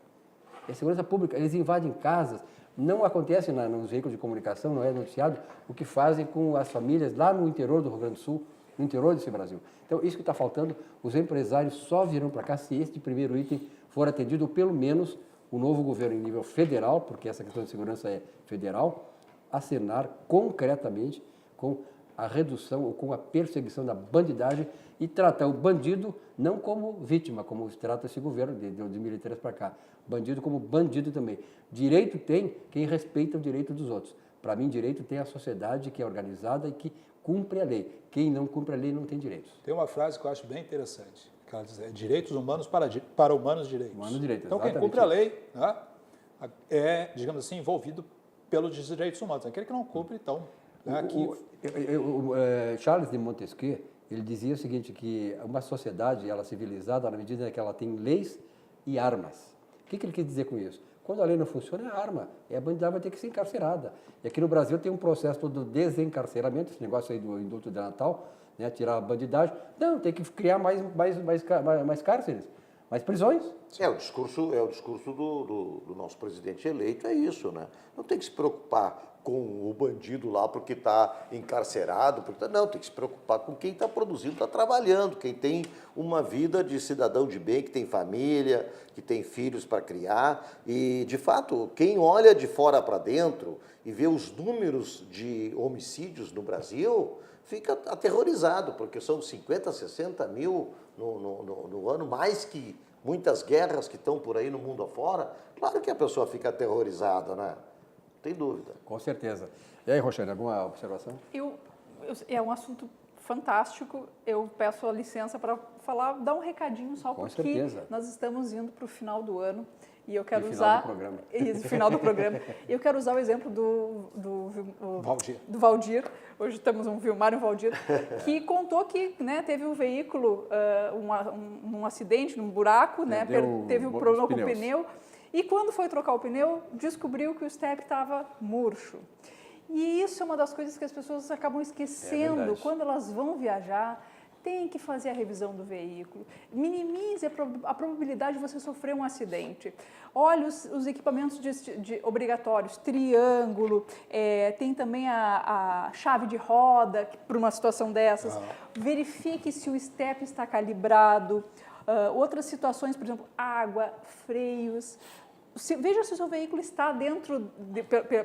É segurança pública, eles invadem casas, não acontece nos veículos de comunicação, não é noticiado, o que fazem com as famílias lá no interior do Rio Grande do Sul, no interior desse Brasil. Então, isso que está faltando, os empresários só virão para cá se este primeiro item for atendido, ou pelo menos o novo governo em nível federal, porque essa questão de segurança é federal, acenar concretamente com a redução ou com a perseguição da bandidagem e tratar o bandido não como vítima, como trata esse governo de 2003 para cá, bandido como bandido também. Direito tem quem respeita o direito dos outros. Para mim, direito tem a sociedade que é organizada e que cumpre a lei. Quem não cumpre a lei não tem direitos. Tem uma frase que eu acho bem interessante, que ela diz, direitos humanos para humanos direitos. Humanos direitos, então, quem cumpre a lei, né, é, digamos assim, envolvido pelos direitos humanos. Aquele que não cumpre, então... Charles de Montesquieu, ele dizia o seguinte, que uma sociedade, ela civilizada, na medida que ela tem leis e armas. O que ele quis dizer com isso? Quando a lei não funciona, é arma. E a bandidagem vai ter que ser encarcerada. E aqui no Brasil tem um processo todo de desencarceramento, esse negócio aí do indulto de Natal, né, tirar a bandidagem. Não, tem que criar mais cárceres, mais prisões. O discurso do nosso presidente eleito é isso, né? Não tem que se preocupar com o bandido lá porque está encarcerado, não, tem que se preocupar com quem está produzindo, está trabalhando, quem tem uma vida de cidadão de bem, que tem família, que tem filhos para criar. E, de fato, quem olha de fora para dentro e vê os números de homicídios no Brasil, fica aterrorizado, porque são 50, 60 mil no ano, mais que muitas guerras que estão por aí no mundo afora. Claro que a pessoa fica aterrorizada, né? Tem dúvida. Com certeza. E aí, Roxane, alguma observação? É um assunto fantástico. Eu peço a licença para dar um recadinho só, com porque certeza. Nós estamos indo para o final do ano e eu quero usar... Final do programa. Isso, final do programa. Eu quero usar o exemplo do Valdir. Hoje estamos um Vilmar e um Valdir, que contou que, né, teve um veículo, um acidente, num buraco, né, teve um problema com o pneu. E quando foi trocar o pneu, descobriu que o step estava murcho. E isso é uma das coisas que as pessoas acabam esquecendo quando elas vão viajar. tem que fazer a revisão do veículo. Minimize a probabilidade de você sofrer um acidente. Olhe os equipamentos obrigatórios, triângulo, tem também a chave de roda para uma situação dessas. Verifique se o step está calibrado. Outras situações, por exemplo, água, freios. Veja se o seu veículo está dentro,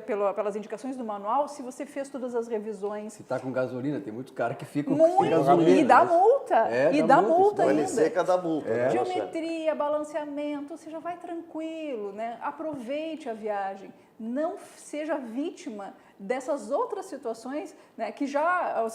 pelas indicações do manual, se você fez todas as revisões. Se está com gasolina, tem muitos caras que ficam sem gasolina. E dá multa. E dá multa ainda. Seca dá multa. Geometria, balanceamento, você já vai tranquilo, né? Aproveite a viagem. Não seja vítima dessas outras situações, né, que já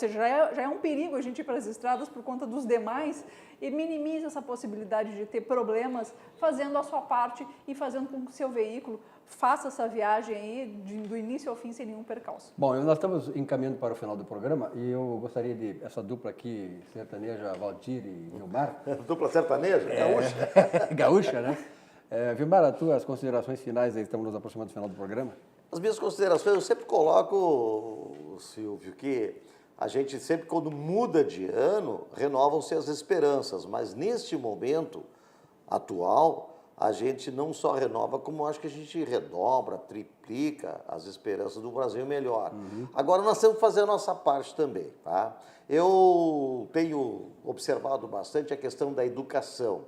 é um perigo a gente ir para as estradas por conta dos demais, e minimize essa possibilidade de ter problemas fazendo a sua parte e fazendo com que o seu veículo faça essa viagem aí do início ao fim sem nenhum percalço. Bom, nós estamos encaminhando para o final do programa e eu gostaria de, essa dupla aqui, sertaneja, Valdir e Vilmar. Dupla sertaneja? Gaúcha. Gaúcha, né? Vilmar, as tuas considerações finais, aí estamos nos aproximando do final do programa. As minhas considerações, eu sempre coloco, Silvio, que a gente sempre, quando muda de ano, renovam-se as esperanças, mas neste momento atual, a gente não só renova, como acho que a gente redobra, triplica as esperanças do Brasil melhor. Agora, nós temos que fazer a nossa parte também, tá? Eu tenho observado bastante a questão da educação.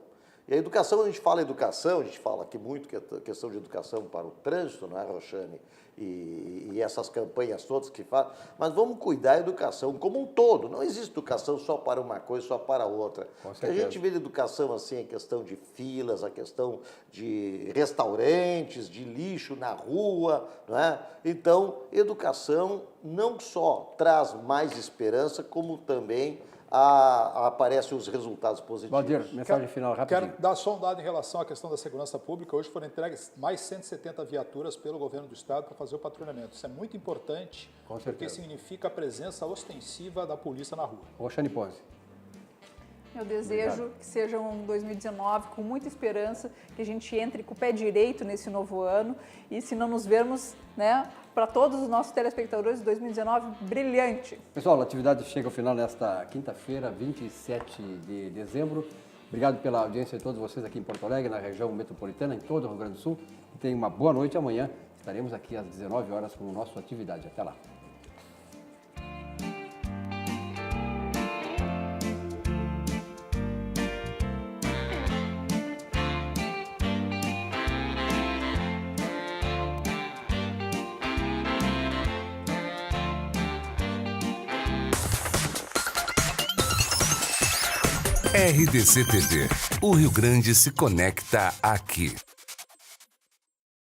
E a educação, quando a gente fala educação, a gente fala aqui muito que a questão de educação para o trânsito, não é, Roxane? E essas campanhas todas que fazem, mas vamos cuidar da educação como um todo. Não existe educação só para uma coisa, só para outra. A gente vê de educação assim, a questão de filas, a questão de restaurantes, de lixo na rua, não é? Então, educação não só traz mais esperança, como também aparecem os resultados positivos. Valdir, mensagem final rapidinho. Quero dar só um dado em relação à questão da segurança pública. Hoje foram entregues mais 170 viaturas pelo governo do estado para fazer o patrulhamento. Isso é muito importante, porque significa a presença ostensiva da polícia na rua. Roxane Ponce. Eu desejo que seja um 2019 com muita esperança, que a gente entre com o pé direito nesse novo ano e, se não nos vermos, né, para todos os nossos telespectadores, 2019 brilhante. Pessoal, a atividade chega ao final nesta quinta-feira, 27 de dezembro. Obrigado pela audiência de todos vocês aqui em Porto Alegre, na região metropolitana, em todo o Rio Grande do Sul. Tenham uma boa noite. Amanhã estaremos aqui às 19 horas com a nossa atividade. Até lá. RDC TV. O Rio Grande se conecta aqui.